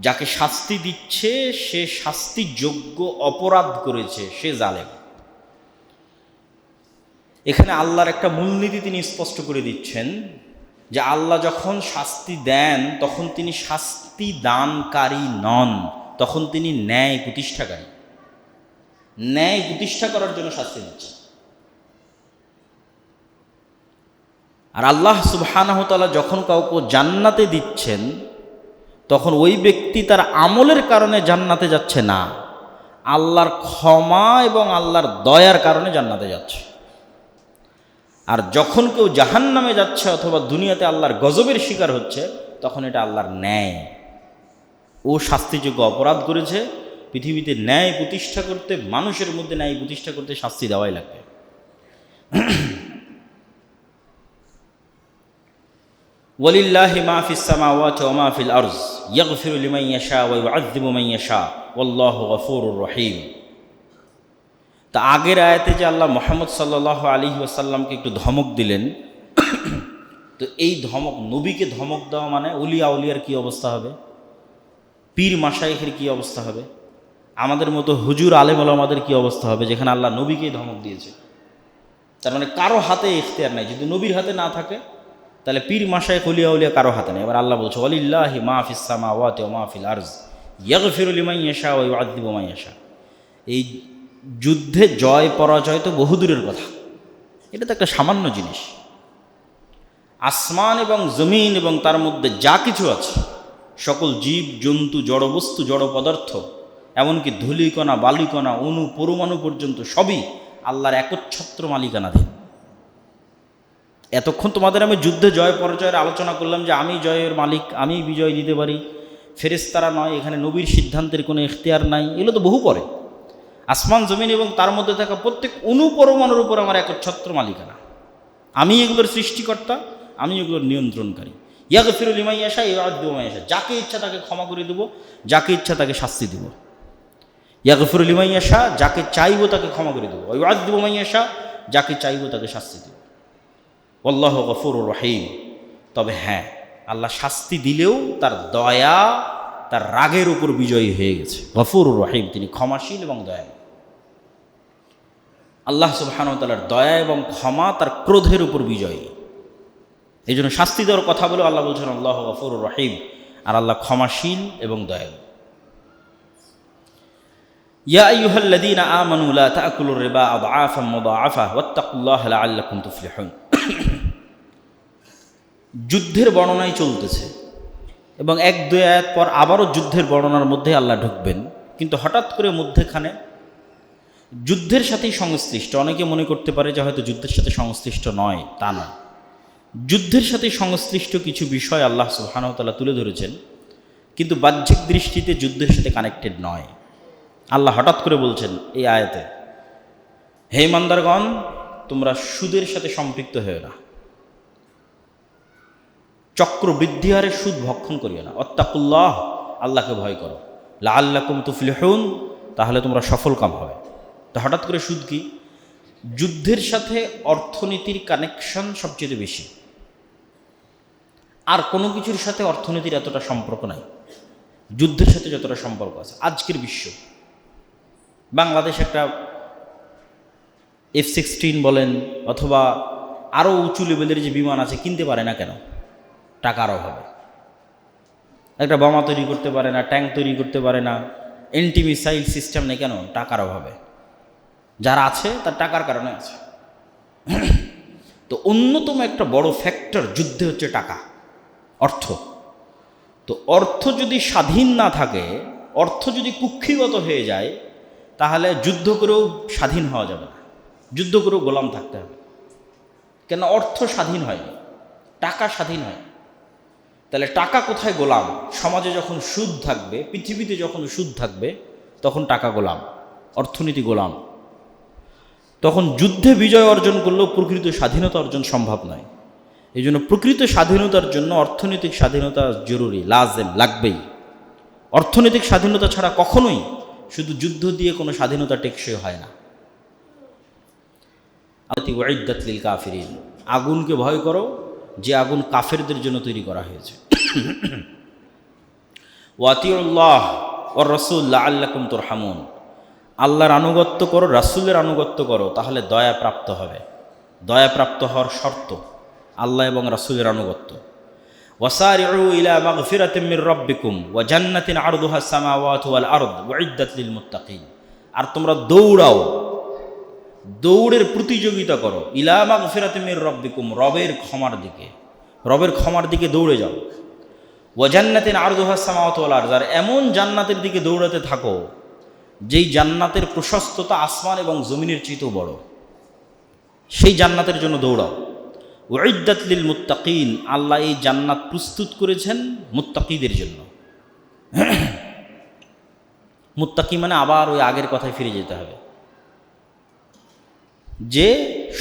যাকে শাস্তি দিচ্ছে সে শাস্তিযোগ্য অপরাধ করেছে, সে জালেম। এখানে আল্লাহর একটা মূলনীতি তিনি স্পষ্ট করে দিচ্ছেন, যে আল্লাহ যখন শাস্তি দেন তখন তিনি শাস্তি দানকারী নন, তখন তিনি ন্যায় প্রতিষ্ঠাকারী, ন্যায় প্রতিষ্ঠা করার জন্য শাস্তি দিচ্ছেন। আর আল্লাহ সুবহানাহু ওয়া তাআলা যখন কাউকে জান্নাতে দিচ্ছেন, তখন ওই ব্যক্তি তার আমলের কারণে জান্নাতে যাচ্ছে না, আল্লাহর ক্ষমা এবং আল্লাহর দয়ার কারণে জান্নাতে যাচ্ছে। আর যখন কেউ জাহান্নামে যাচ্ছে অথবা দুনিয়াতে আল্লাহর গজবের শিকার হচ্ছে, তখন এটা আল্লাহর ন্যায়, ও শাস্তিযোগ্য অপরাধ করেছে। পৃথিবীতে ন্যায় প্রতিষ্ঠা করতে, মানুষের মধ্যে ন্যায় প্রতিষ্ঠা করতে শাস্তি দেওয়াই লাগবে। ওয়ালিল্লাহি মা ফিস সামাওয়াতি ওয়া মা ফিল আরজ ইয়াগফিরু লিমান ইয়াশা ওয়া ইউআযযিবু মান ইয়াশা ওয়াল্লাহু গফুরুর রহিম। তা আগের আয়াতে যে আল্লাহ মুহাম্মদ সাল্লাল্লাহু আলাইহি ওয়াসাল্লামকে একটু ধমক দিলেন, তো এই ধমক, নবীকে ধমক দেওয়া মানে উলিয়া উলিয়ার কী অবস্থা হবে, পীর মাশায়েখের কী অবস্থা হবে, আমাদের মতো হুজুর আলেম ওলামাদের কী অবস্থা হবে, যেখানে আল্লাহ নবীকেই ধমক দিয়েছে। তার মানে কারো হাতে ইখতিয়ার নাই। যদি নবীর হাতে না থাকে তাহলে পীর মাশায়েখ উলিয়া উলিয়া কারো হাতে নেই। এবার আল্লাহ বলছে, ওয়ালিল্লাহি মা ফিস সামাওয়াতি ওয়া মা ফিল আরজ ইয়াগফিরু লিমান ইয়াশা ওয়া ইউআযযিবু মান ইয়াশা। এই যুদ্ধে জয় পরাজয় তো বহুদূরের কথা, এটা তো একটা সামান্য জিনিস। আসমান এবং জমিন এবং তার মধ্যে যা কিছু আছে, সকল জীব জন্তু, জড়বস্তু, জড় পদার্থ, এমনকি ধূলিকণা, বালিকণা, অণু, পরমাণু পর্যন্ত সবই আল্লাহর একচ্ছত্র মালিকানাধীন। এতক্ষণ তোমাদের আমি যুদ্ধে জয় পরাজয়ের আলোচনা করলাম, যে আমি জয়ের মালিক, আমি বিজয় দিতে পারি, ফেরেশতারা নয়, এখানে নবীর সিদ্ধান্তের কোনো ইখতিয়ার নাই, এগুলো তো বহু পরে। আসমান জমিন এবং তার মধ্যে থাকা প্রত্যেক অণু পরমাণুর উপর আমার একচ্ছত্র মালিকানা, আমি এগুলোর সৃষ্টিকর্তা, আমি এগুলোর নিয়ন্ত্রণকারী। ইয়াগফিরু লিমান ইয়াশা ওয়া ইউআযযিবু মান ইয়াশা, যাকে ইচ্ছা তাকে ক্ষমা করে দেব, যাকে ইচ্ছা তাকে শাস্তি দেব। ইয়াগফিরু লিমান ইয়াশা, যাকে চাইবো তাকে ক্ষমা করে দেবো, ওয়া ইউআযযিবু মান ইয়াশা, যাকে চাইবো তাকে শাস্তি দেব। আল্লাহু গফুরুর রহিম। তবে হ্যাঁ, আল্লাহ শাস্তি দিলেও তার দয়া তার রাগের উপর বিজয়ী হয়ে গেছে। গফুরুর রহিম, তিনি ক্ষমাশীল এবং দয়ালু। আল্লাহ সুবহানাহু ওয়া তাআলার দয়া এবং ক্ষমা তার ক্রোধের উপর বিজয়ী। এই জন্য শাস্তি দেওয়ার কথা বলে আল্লাহ বলছেন আল্লাহু গফুরুর রহিম, আর আল্লাহ ক্ষমাশীল এবং দয়ালু। ইয়া আইয়ুহাল্লাযীনা আমানু লা তা'কুলুর রিবা আদআফাম মুদাআফা ওয়াত্তাকুল্লাহা লাআল্লাকুম তুফলিহুন। যুদ্ধের বর্ণনাই চলতেছে এবং এক দুই আয়াত পর আবারও যুদ্ধের বর্ণনার মধ্যে আল্লাহ ঢুকবেন, কিন্তু হঠাৎ করে মধ্যেখানে যুদ্ধের সাথেই সংশ্লিষ্ট। অনেকে মনে করতে পারে যে হয়তো যুদ্ধের সাথে সংশ্লিষ্ট নয়, তা নয়। যুদ্ধের সাথে সংশ্লিষ্ট কিছু বিষয় আল্লাহ সুবহানাহু ওয়া তাআলা তুলে ধরেছেন, কিন্তু বাহ্যিক দৃষ্টিতে যুদ্ধের সাথে কানেক্টেড নয়। আল্লাহ হঠাৎ করে বলছেন এই আয়াতে, হে ইমানদারগণ, তোমরা সুদের সাথে সম্পৃক্ত হয়েও না, চক্রবৃদ্ধি হারে সুদ ভক্ষণ করিও না, ওয়াত্তাকুল্লাহ, আল্লাহকে ভয় করো, লাআল্লাকুম তুফলিহুন, তাহলে তোমরা সফল কাম হবে। তা হঠাৎ করে সুদ কি? যুদ্ধের সাথে অর্থনীতির কানেকশন সবচেয়ে বেশি, আর কোনো কিছুর সাথে অর্থনীতির এতটা সম্পর্ক নাই যুদ্ধের সাথে যতটা সম্পর্ক আছে। আজকের বিশ্ব, বাংলাদেশ একটা F-16 বলেন অথবা আরও উঁচু লেভেলের যে বিমান আছে কিনতে পারে না কেন? টাকার অভাবে। একটা বোমা তৈরি করতে পারে না, ট্যাঙ্ক তৈরি করতে পারে না, এন্টি মিসাইল সিস্টেম নেই কেন? টাকার অভাবে। যারা আছে তার টাকার কারণে আছে। তো অন্যতম একটা বড় ফ্যাক্টর যুদ্ধে হচ্ছে টাকা, অর্থ। তো অর্থ যদি স্বাধীন না থাকে, অর্থ যদি কুক্ষিগত হয়ে যায়, তাহলে যুদ্ধ করেও স্বাধীন হওয়া যাবে না, যুদ্ধ করেও গোলাম থাকতে হবে। কেন? অর্থ স্বাধীন হয়নি, টাকা স্বাধীন হয়। তাহলে টাকা কোথায় গোলাম? সমাজে যখন সুদ থাকবে, পৃথিবীতে যখন সুদ থাকবে, তখন টাকা গোলাম, অর্থনীতি গোলাম। তখন যুদ্ধে বিজয় অর্জন করলেও প্রকৃত স্বাধীনতা অর্জন সম্ভব নয়। এই জন্য প্রকৃত স্বাধীনতার জন্য অর্থনৈতিক স্বাধীনতা জরুরি, লাজেম, লাগবেই। অর্থনৈতিক স্বাধীনতা ছাড়া কখনোই শুধু যুদ্ধ দিয়ে কোনো স্বাধীনতা টেকসই হয় না। উইদ্দাত লিল কাফিরিন, আগুনকে ভয় করো যে আগুন কাফেরদের জন্য তৈরি করা হয়েছে। ওয়াতিউল্লাহ ওয়ার রাসূল লাআল্লাকুম তুরহামুন, আল্লাহর আনুগত্য করো, রাসূলের আনুগত্য করো, তাহলে দয়া প্রাপ্ত হবে। দয়া প্রাপ্ত হওয়ার শর্ত আল্লাহ এবং রাসূলের আনুগত্য। ওয়াসারিউ ইলা মাগফিরাতিম মির রাব্বিকুম ওয়া জান্নাতিন আরদুহাস সামাওয়াতু ওয়াল আরদ উইদ্দাত লিল মুত্তাকিন, আর তোমরা দৌড়াও, দৌড়ের প্রতিযোগিতা করো, ইলা মাগফিরাতিম মির রাব্বিকুম, রবের ক্ষমার দিকে, রবের ক্ষমার দিকে দৌড়ে যাও। ওয়া জান্নাতিন আরদুহাস সামাওয়াতু ওয়াল আরদ, আর এমন জান্নাতের দিকে দৌড়াতে থাকো যেই জান্নাতের প্রশস্ততা আসমান এবং জমিনের চেয়েও বড়, সেই জান্নাতের জন্য দৌড়াও। উইদ্দাত লিল মুত্তাকিন, আল্লাহ এই জান্নাত প্রস্তুত করেছেন মুত্তাকিদের জন্য। মুত্তাকি মানে আবার ওই আগের কথায় ফিরে যেতে হবে, যে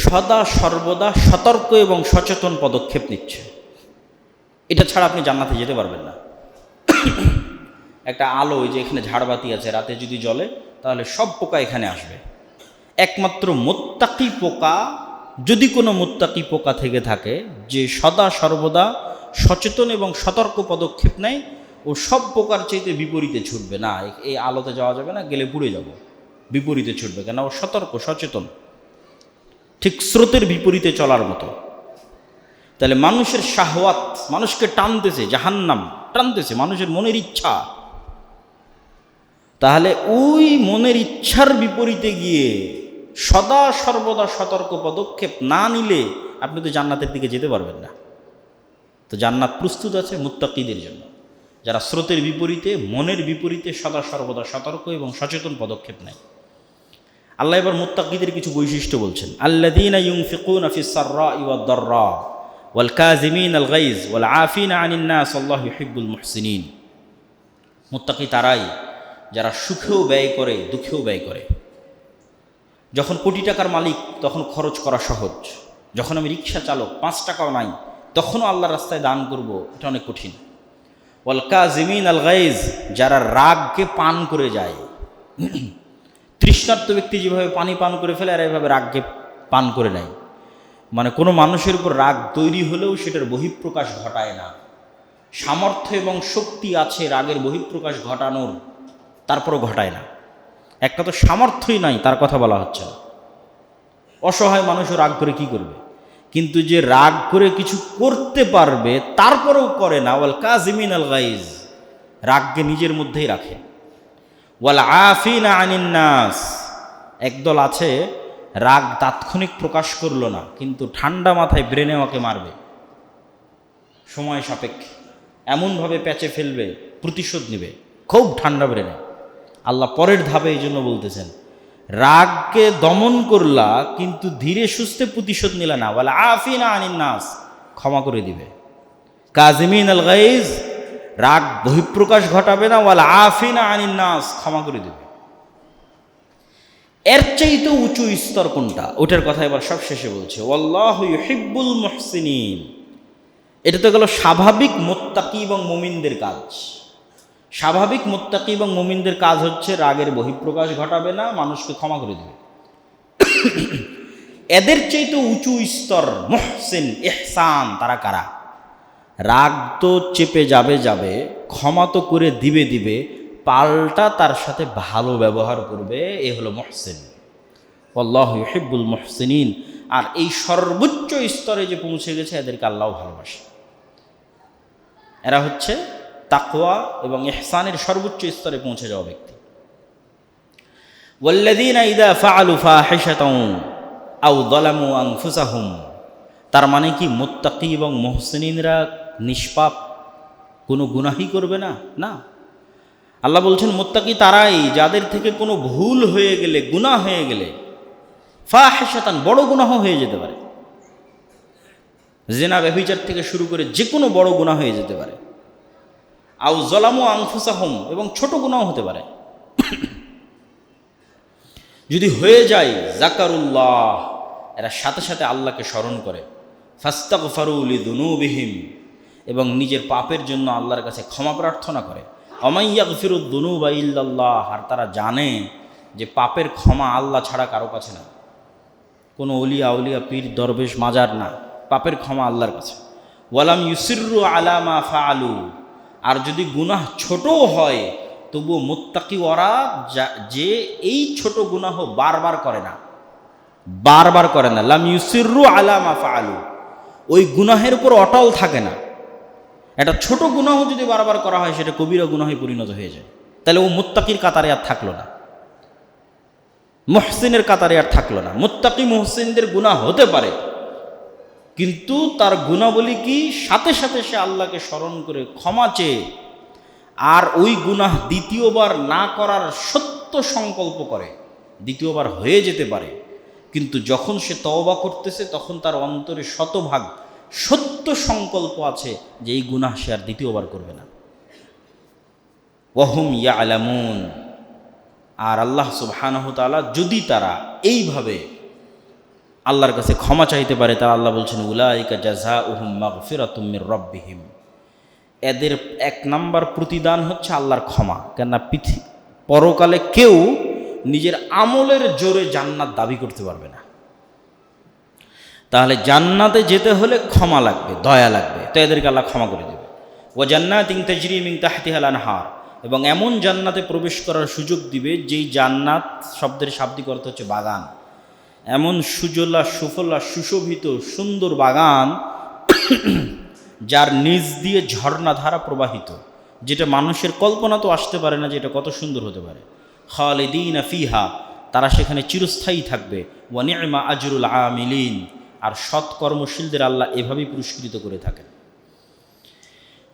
সদা সর্বদা সতর্ক এবং সচেতন পদক্ষেপ নিচ্ছে। এটা ছাড়া আপনি জান্নাতে যেতে পারবেন না। একটা আলো, ওই যে এখানে ঝাড়বাতি আছে, রাতে যদি জ্বলে তাহলে সব পোকা এখানে আসবে। একমাত্র মুত্তাকি পোকা, যদি কোনো মুত্তাকি পোকা থেকে থাকে যে সদা সর্বদা সচেতন এবং সতর্ক পদক্ষেপ নেয়, ও সব পোকার চাইতে বিপরীতে ছুটবে। না, এই আলোতে যাওয়া যাবে না, গেলে পুড়ে যাব, বিপরীতে ছুটবে। কেন? ও সতর্ক, সচেতন, ঠিক স্রোতের বিপরীতে চলার মতো। তাহলে মানুষের শাহওয়াত, মানুষকে টানতেছে, জাহান্নাম টানতেছে, মানুষের মনের ইচ্ছা। তাহলে ওই মনের ইচ্ছার বিপরীতে গিয়ে সদা সর্বদা সতর্ক পদক্ষেপ না নিলে আপনি তো জান্নাতের দিকে যেতে পারবেন না। তো জান্নাত প্রস্তুত আছে মুত্তাকিদের জন্য, যারা স্রোতের বিপরীতে, মনের বিপরীতে সদা সর্বদা সতর্ক এবং সচেতন পদক্ষেপ নেয়। আল্লাহ এবার মুত্তাকিদের কিছু বৈশিষ্ট্য বলছেন। আল্লাযীনা ইউনফিকুনা ফিস সাররাই ওয়াদ দাররা ওয়াল কাযিমিনাল গায়জ ওয়াল আফিনা আনিন নাস আল্লাহু ইউহিব্বুল মুহসিনিন। মুত্তাকি তারাই যারা সুখেও ব্যয় করে, দুঃখেও ব্যয় করে। যখন কোটি টাকার মালিক তখন খরচ করা সহজ, যখন আমি রিক্সা চালক 5 টাকাও নাই তখনও আল্লাহর রাস্তায় দান করব, এটা অনেক কঠিন। ওয়াল কাযিমিনাল গায়জ, যারা রাগকে পান করে যায়, তৃষ্ণার্ত ব্যক্তি যেভাবে পানি পান করে ফেলে আর এভাবে রাগকে পান করে নেয়। মানে কোনো মানুষের উপর রাগ তৈরি হলেও সেটার বহিঃপ্রকাশ ঘটায় না। সামর্থ্য এবং শক্তি আছে রাগের বহিঃপ্রকাশ ঘটানোর, তারপরও ঘটায় না। একটা তো সামর্থ্যই নাই, তার কথা বলা হচ্ছে না। অসহায় মানুষও রাগ করে কি করবে? কিন্তু যে রাগ করে কিছু করতে পারবে তারপরেও করে না, ওয়াল কাজিমিন আল গাইজ, রাগকে নিজের মধ্যেই রাখে। ওয়াল আফিনা আনিন নাস, একদল আছে রাগ তাৎক্ষণিক প্রকাশ করলো না, কিন্তু ঠান্ডা মাথায় ব্রেনে ওকে মারবে, সময় সাপেক্ষে এমনভাবে প্যাচে ফেলবে, প্রতিশোধ নেবে খুব ঠান্ডা ব্রেনে। আল্লাহ পরের ধাপে এই জন্য বলতেছেন, রাগকে দমন করলা কিন্তু ধীরে সুস্থে প্রতিশোধ নিলে না। ওয়াল আফিনা আনিন নাস, ক্ষমা করে দিবে। কাজিমিন আল গাইজ, রাগ বহিঃপ্রকাশ ঘটাবে না। ওয়াল আফিনা আনিন নাস, ক্ষমা করে দিবে। এর চাইতে উঁচু স্তর কোনটা, ওটার কথা এবার সব শেষে বলছে। ওয়াল্লাহু ইউহিব্বুল মুহসিনিন, এটা তো গেল স্বাভাবিক মুত্তাকি এবং মুমিনদের কাজ। স্বাভাবিক মুত্তাকি এবং মুমিনদের কাজ হচ্ছে রাগের বহিঃপ্রকাশ ঘটাবে না, মানুষকে ক্ষমা করে দেবে। এদের চাইতে উঁচু স্তর মুহসিন, ইহসান, তারা কারা? রাগ তো চেপে যাবে, ক্ষমা তো করে দিবে, পাল্টা তার সাথে ভালো ব্যবহার করবে, এ হলো মুহসিন। আল্লাহু ইউহিব্বুল মুহসিনিন। আর এই সর্বোচ্চ স্তরে যে পৌঁছে গেছে এদেরকে আল্লাহ ভালোবাসে। এরা হচ্ছে তাকওয়া এবং ইহসানের সর্বোচ্চ স্তরে পৌঁছে যাওয়া ব্যক্তি। ওয়াল্লাযীনা ইযা ফাআলু ফাহিশাতান আও যালামু আনফুসাহুম, তার মানে কি মুত্তাকি এবং মুহসিনিনরা নিষ্পাপ, কোনো গুনাহই করবে না? না, আল্লাহ বলছেন মুত্তাকি তারাই যাদের থেকে কোনো ভুল হয়ে গেলে, গুনাহ হয়ে গেলে, ফাহিশাতান, বড় গুনাহ হয়ে যেতে পারে, জিনা ব্যভিচার থেকে শুরু করে যে কোনো বড় গুনাহ হয়ে যেতে পারে, আও যালামু আনফুসাহুম, এবং ছোট গুনাহ হতে পারে। যদি হয়ে যায়, যাকারুল্লাহ, এরা সাথে সাথে আল্লাহকে স্মরণ করে, ফাস্তাগফারু লিযুনুবিহিম, এবং নিজের পাপের জন্য আল্লাহর কাছে ক্ষমা প্রার্থনা করে। ওয়া ইয়াগফিরুদ যুনুবা ইল্লাল্লাহ, আর তারা জানে যে পাপের ক্ষমা আল্লাহ ছাড়া কারো কাছে না, কোনো অলিয়া আউলিয়া পীর দরবেশ মাজার না, পাপের ক্ষমা আল্লাহর কাছে। ওয়ালাম ইউসিররু আলা মা ফাআলু, আর যদি গুনাহ ছোটও হয় তবুও মুত্তাকি ওরা যে এই ছোট গুনাহ বারবার করে না, লাম ইউসিররু আলা মা ফাআলু, ওই গুনাহের উপর অটল থাকে না। একটা ছোট গুনাহ যদি বারবার করা হয় সেটা কবিরা গুনাহে পরিণত হয়ে যায়, তাহলে ও মুত্তাকির কাতারে আর থাকলো না, মুহসিনের কাতারে আর থাকলো না। মুত্তাকি মুহসিনদের গুনাহ হতে পারে, কিন্তু তার গুনাবলী কি, সাথে সাথে সে আল্লাহকে স্মরণ করে ক্ষমা চেয়ে আর ওই গুনাহ দ্বিতীয়বার না করার সত্য সংকল্প করে। দ্বিতীয়বার হয়ে যেতে পারে, কিন্তু যখন সে তওবা করতেছে তখন তার অন্তরে শতভাগ সত্য সংকল্প আছে যে এই গুনাহ সে আর দ্বিতীয়বার করবে না। ওয়াহুম ইয়ালামুন, আর আল্লাহ সুবহানাহু ওয়া তাআলা যদি তারা এইভাবে আল্লাহর কাছে ক্ষমা চাইতে পারে, তা আল্লাহ বলছেন উলাইকা জাযাউহুম মাগফিরাতুম মির রাব্বিহিম, এদের এক নাম্বার প্রতিদান হচ্ছে আল্লাহর ক্ষমা। কেননা পরকালে কেউ নিজের আমলের জোরে জান্নাত দাবি করতে পারবে না। তাহলে জান্নাতে যেতে হলে ক্ষমা লাগবে, দয়া লাগবে, তো এদেরকে আল্লাহ ক্ষমা করে দেবে। ওয়া জান্নাতিন তাজরি মিন তাহতিহাল আনহার, এবং এমন জান্নাতে প্রবেশ করার সুযোগ দিবে যেই জান্নাত শব্দের শাব্দিক অর্থ হচ্ছে বাগান, এমন সুজলা সুফলা সুশোভিত সুন্দর বাগান যার নিচ দিয়ে ঝর্ণাধারা প্রবাহিত, যেটা মানুষের কল্পনা তো আসতে পারে না যে এটা কত সুন্দর হতে পারে। খালিদিনা ফিহা, তারা সেখানে চিরস্থায়ী থাকবে। ওয়া নি'মা আজরুল আমিলিন, আর সৎকর্মশীলদের আল্লাহ এভাবেই পুরস্কৃত করে থাকেন।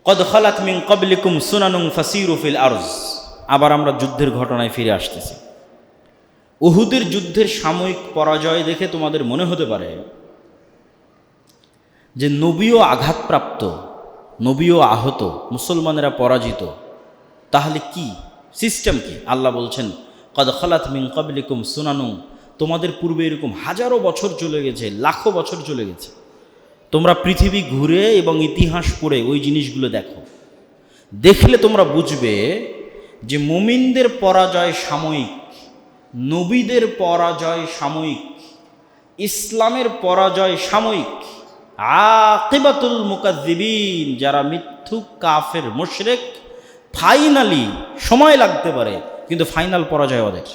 কদ খালাত মিন ক্বাবলিকুম সুনানুন ফাসিরু ফিল আরজ, আবার আমরা যুদ্ধের ঘটনায় ফিরে আসতেছি। উহুদের যুদ্ধের সাময়িক পরাজয় দেখে তোমাদের মনে হতে পারে যে নবীও আঘাতপ্রাপ্ত, নবীও আহত, মুসলমানেরা পরাজিত, তাহলে কি সিস্টেম কি? আল্লাহ বলছেন কদ খালাত মিন ক্বাবলিকুম সুনানুন, তোমাদের পূর্বে এরকম হাজারো বছর চলে গেছে, লাখো বছর চলে গেছে। তোমরা পৃথিবী ঘুরে এবং ইতিহাস পড়ে ওই জিনিসগুলো দেখো, দেখলে তোমরা বুঝবে যে মুমিনদের পরাজয় সাময়িক, নবীদের পরাজয় সাময়িক, ইসলামের পরাজয় সাময়িক। আকিবাতুল মুকাজ্জিবিন, যারা মিথ্যুক কাফের মুশরিক, ফাইনালি সময় লাগতে পারে কিন্তু ফাইনাল পরাজয় ওদের।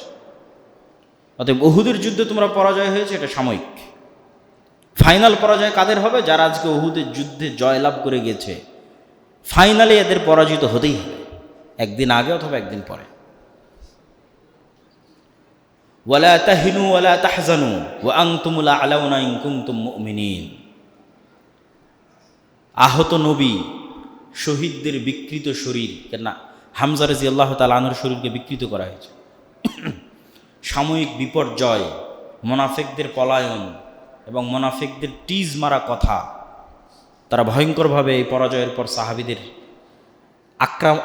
অতএব উহুদের যুদ্ধে তোমরা পরাজয় হয়েছে, এটা সাময়িক। ফাইনাল পরাজয় কাদের হবে? যারা আজকে উহুদের যুদ্ধে জয়লাভ করে গেছে, ফাইনালি এদের পরাজিত হতেই হবে, একদিন আগে অথবা একদিন পরে। ওয়ালা তাহিনু ওয়ালা তাহজানু ওয়া আনতুমুল আ'লাউনা ইন কুনতুম মুমিনিন। আহত নবী, শহীদদের বিকৃত শরীর, কেন হামজা রাদিয়াল্লাহু তাআলা আনহুর শরীরকে বিকৃত করা হয়েছে। সাময়িক বিপর্যয়, মুনাফিকদের পলায়ন এবং মুনাফিকদের টিজ মারা কথা, তারা ভয়ঙ্করভাবে এই পরাজয়ের পর সাহাবীদের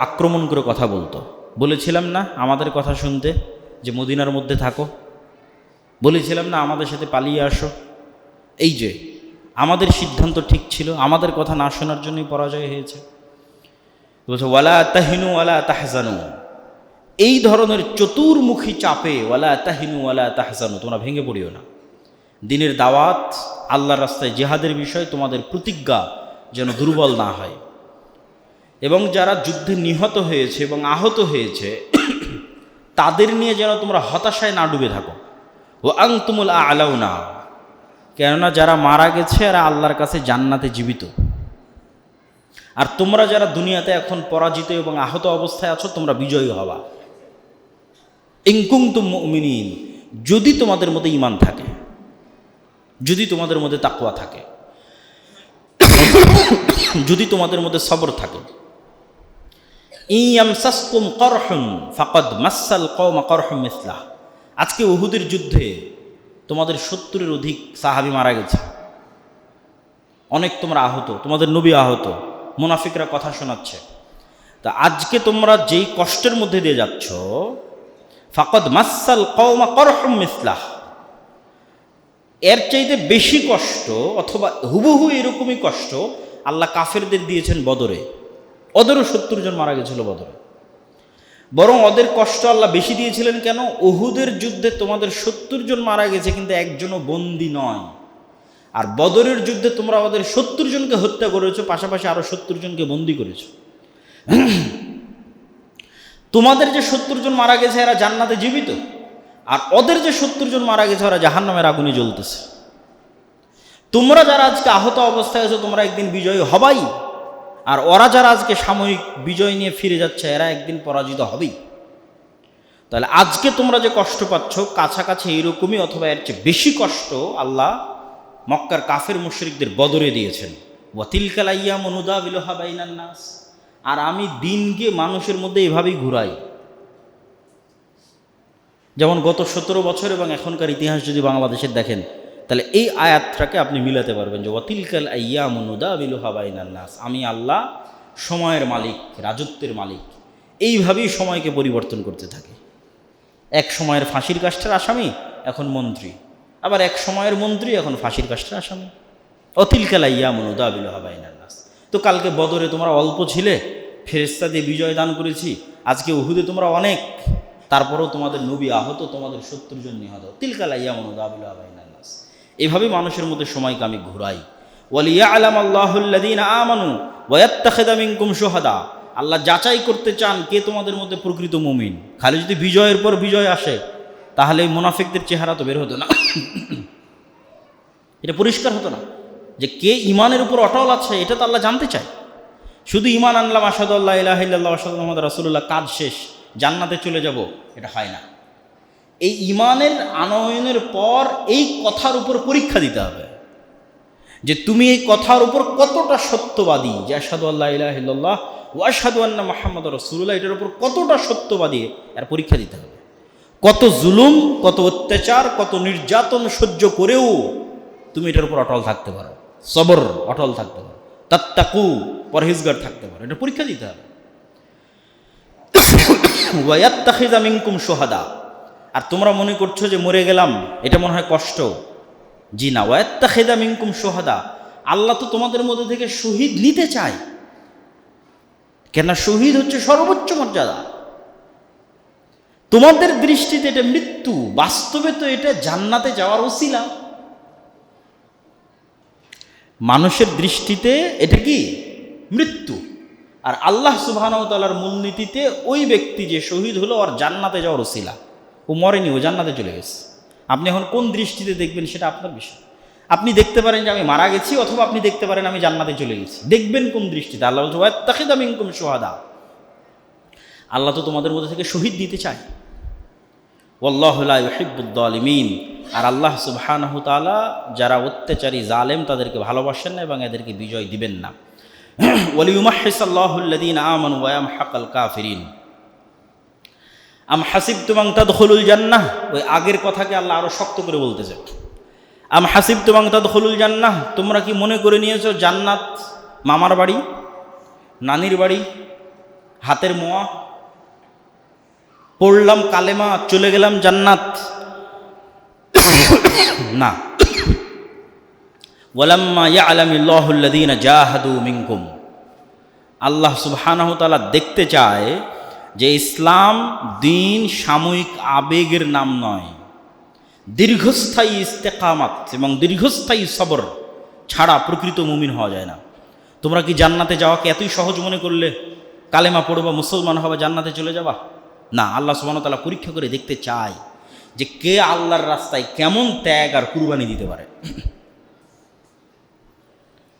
আক্রমণ করে কথা বলতো। বলেছিলাম না আমাদের কথা শুনতে যে মদিনার মধ্যে থাকো, বলেছিলাম না আমাদের সাথে পালিয়ে আসো। এই যে আমাদের সিদ্ধান্ত ঠিক ছিল, আমাদের কথা না শোনার জন্যই পরাজয় হয়েছে। বলছে ওয়ালা তাহিনু ওয়ালা তাহজানু, এই ধরনের চতুর্মুখী চাপে ওয়ালা তাহিনু ওয়ালা তাহজানু, তোমরা ভেঙে পড়িও না। দিনের দাওয়াত, আল্লাহর রাস্তায় জিহাদের বিষয় তোমাদের প্রতিজ্ঞা যেন দুর্বল না হয়। এবং যারা যুদ্ধে নিহত হয়েছে এবং আহত হয়েছে তাদের নিয়ে যেন তোমরা হতাশায় না ডুবে থাকো। ও আনতুমুল আ'লাউনা, কেননা যারা মারা গেছে এরা আল্লাহর কাছে জান্নাতে জীবিত, আর তোমরা যারা দুনিয়াতে এখন পরাজিত এবং আহত অবস্থায় আছো তোমরা বিজয়ী হবা। ইন কুনতুম মুমিনিন, যদি তোমাদের মধ্যে ঈমান থাকে, যদি তোমাদের মধ্যে তাকওয়া থাকে, যদি তোমাদের মধ্যে সবর থাকে। ইয়ামসাসকুম করহুন ফাকাদ মাসাল কওমা করহুম মিসলাহ। আজকে উহুদের যুদ্ধে তোমাদের 70-এর অধিক সাহাবী মারা গেছে, অনেক তোমরা আহত, তোমাদের নবী আহত, মুনাফিকরা কথা শোনাচ্ছে। তা আজকে তোমরা যেই কষ্টের মধ্যে দিয়ে যাচ্ছ, ফাকাদ মাসাল কওমা করহুম মিসলাহ, এর চাইতে বেশি কষ্ট অথবা হুবহু এরকমই কষ্ট আল্লাহ কাফেরদের দিয়েছেন বদরে। ওদেরও 70 জন মারা গেছিল বদরে, বরং ওদের কষ্ট আল্লাহ বেশি দিয়েছিলেন। কেন? উহুদের যুদ্ধে তোমাদের 70 জন মারা গেছে কিন্তু একজনও বন্দী নয়, আর বদরের যুদ্ধে তোমরা ওদের 70 জনকে হত্যা করেছো, পাশাপাশি আরো 70 জনকে বন্দী করেছো। তোমাদের যে 70 জন মারা গেছে এরা জান্নাতে জীবিত, আর ওদের যে 70 জন মারা গেছে ওরা জাহান্নামের আগুনে জ্বলতেছে। তোমরা যারা আজকে আহত অবস্থায় আছো তোমরা একদিন বিজয়ী হবাই, আর ওরা যারা আজকে সাময়িক বিজয় নিয়ে ফিরে যাচ্ছে এরা একদিন পরাজিত হবেই। তাহলে আজকে তোমরা যে কষ্ট পাচ্ছ কাছাকাছি এইরকমই অথবা এর চেয়ে বেশি কষ্ট আল্লাহ মক্কার কাফের মুশরিকদের বদরে দিয়েছেন। ওয়া তিলকাল আইয়ামু নুদাবিলুহা বাইনান নাস, আর আমি দিনকে মানুষের মধ্যে এভাবেই ঘুরাই। যেমন গত 17 বছর এবং এখনকার ইতিহাস যদি বাংলাদেশের দেখেন তাহলে এই আয়াতটাকে আপনি মিলাতে পারবেন যে ওয়া তিলকাল আইয়ামু নুদাবিলুহা বাইনান নাস, আমি আল্লাহ সময়ের মালিক, রাজত্বের মালিক, এইভাবেই সময়কে পরিবর্তন করতে থাকি। এক সময়ের ফাঁসির কাষ্ঠের আসামি এখন মন্ত্রী, আবার এক সময়ের মন্ত্রী এখন ফাঁসির কাষ্ঠের আসামি। অতিলকাল আইয়ামু নুদাবিলুহা বাইনান নাস। তো কালকে বদরে তোমরা অল্প ছিলে, ফেরেশতা দিয়ে বিজয় দান করেছি, আজকে উহুদে তোমরা অনেক, তারপরেও তোমাদের নবী আহত, তোমাদের 70 জন নিহত। তিলকাল আইয়ামু নুদাবিলুহা বাইনান নাস, এভাবে মানুষের মধ্যে সময়কে আমি ঘুরাই। ওয়ালিয়া'লাম আল্লাহুল্লাযীনা আমানু ওয়া ইয়াত্তাখিযা মিনকুম শুহাদা, আল্লাহ যাচাই করতে চান কে তোমাদের মধ্যে প্রকৃত মুমিন। খালি যদি বিজয়ের পর বিজয় আসে তাহলে এই মুনাফিকদের চেহারা তো বের হতো না, এটা পরিষ্কার হতো না যে কে ইমানের উপর অটল আছে, এটা তো আল্লাহ জানতে চায়। শুধু ইমান আনলাম আশহাদু আল্লা ইলাহা ইল্লাল্লাহ ওয়া আশহাদু আন্না মুহাম্মাদার রাসূলুল্লাহ, কাজ শেষ, জান্নাতে চলে যাব, এটা হয় না। এই ইমানের আনয়নের পর এই কথার উপর পরীক্ষা দিতে হবে যে তুমি এই কথার উপর কতটা সত্যবাদী, যে আশহাদু আল্লা ইলাহা ইল্লাল্লাহ ওয়া আশহাদু আন্না মুহাম্মাদার রাসূলুল্লাহ, এটার উপর কতটা সত্যবাদী এর পরীক্ষা দিতে হবে। কত জুলুম, কত অত্যাচার, কত নির্যাতন সহ্য করেও তুমি এটার উপর অটল থাকতে পারো, সবর অটল থাকতে পারো, তাত্তাকু পরহেজগার থাকতে পারো, এটা পরীক্ষা দিতে হবে। ওয়া ইয়াত্তাখিযা মিনকুম শুহাদা, আর তোমরা মনে করছো যে মরে গেলাম এটা মনে হয় কষ্ট, জি না। ওয়া ইয়াত্তাখিযা মিনকুম শুহাদা, আল্লাহ তো তোমাদের মধ্যে থেকে শহীদ নিতে চায়, কেন শহীদ হচ্ছে সর্বোচ্চ মর্যাদা। তোমাদের দৃষ্টিতে এটা মৃত্যু, বাস্তবে তো এটা জান্নাতে যাওয়ার ওসিলা। মানুষের দৃষ্টিতে এটা কি মৃত্যু, আর আল্লাহ সুবহানাহু ওয়া তাআলার মূলনীতিতে ওই ব্যক্তি যে শহীদ হলো ওর জান্নাতে যাওয়ার ওসিলা। ও মরেনি, ও জান্নাতে চলে গেছে। আপনি এখন কোন দৃষ্টিতে দেখবেন সেটা আপনার বিষয়। আপনি দেখতে পারেন যে আমি মারা গেছি, অথবা আপনি দেখতে পারেন আমি জান্নাতে চলে গেছি। দেখবেন কোন দৃষ্টিতে? আল্লাহ বলছে ওয়াত্তাখিযা মিনকুম শুহাদা। আল্লাহ তো তোমাদের মধ্যে থেকে শহীদ দিতে চায়। ওয়াল্লাহু লা ইউহিব্বুদ যালিমিন। আর আল্লাহ সুবহানাহু ওয়া তাআলা যারা অত্যাচারী জালেম তাদেরকে ভালোবাসেন না এবং এদেরকে বিজয় দিবেন না। ওয়ালিয়ুমাহহিসাল্লাহু আল্লাযীনা আমানু ওয়া ইয়ামহাকাল কাফিরিন। আম হাসিবতুম আন তাদখুলুল জান্নাহ, ওই আগের কথাকে আল্লাহ আরো শক্ত করে বলতেছে। আম হাসিবতুম আন তাদখুলুল জান্নাহ, তোমরা কি মনে করে নিয়েছো জান্নাত মামার বাড়ি, নানির বাড়ি, হাতের মোয়া, পড়লাম কালেমা চলে গেলাম জান্নাত? না। ওয়ালাম্মা ইয়ালামিল্লাহু আল্লাযীনা জাহাদু মিনকুম, আল্লাহ সুবহানাহু ওয়া তাআলা দেখতে চায় যে ইসলাম দিন সাময়িক আবেগের নাম নয়, দীর্ঘস্থায়ী ইস্তেকামাত এবং দীর্ঘস্থায়ী সবর ছাড়া প্রকৃত মুমিন হওয়া যায় না। তোমরা কি জান্নাতে যাওয়াকে এতই সহজ মনে করলে? কালেমা পড়বা, মুসলমান হবে, জান্নাতে চলে যাবা? না, আল্লাহ সুবহানাহু ওয়া তাআলা পরীক্ষা করে দেখতে চায় যে কে আল্লাহর রাস্তায় কেমন ত্যাগ আর কুরবানি দিতে পারে,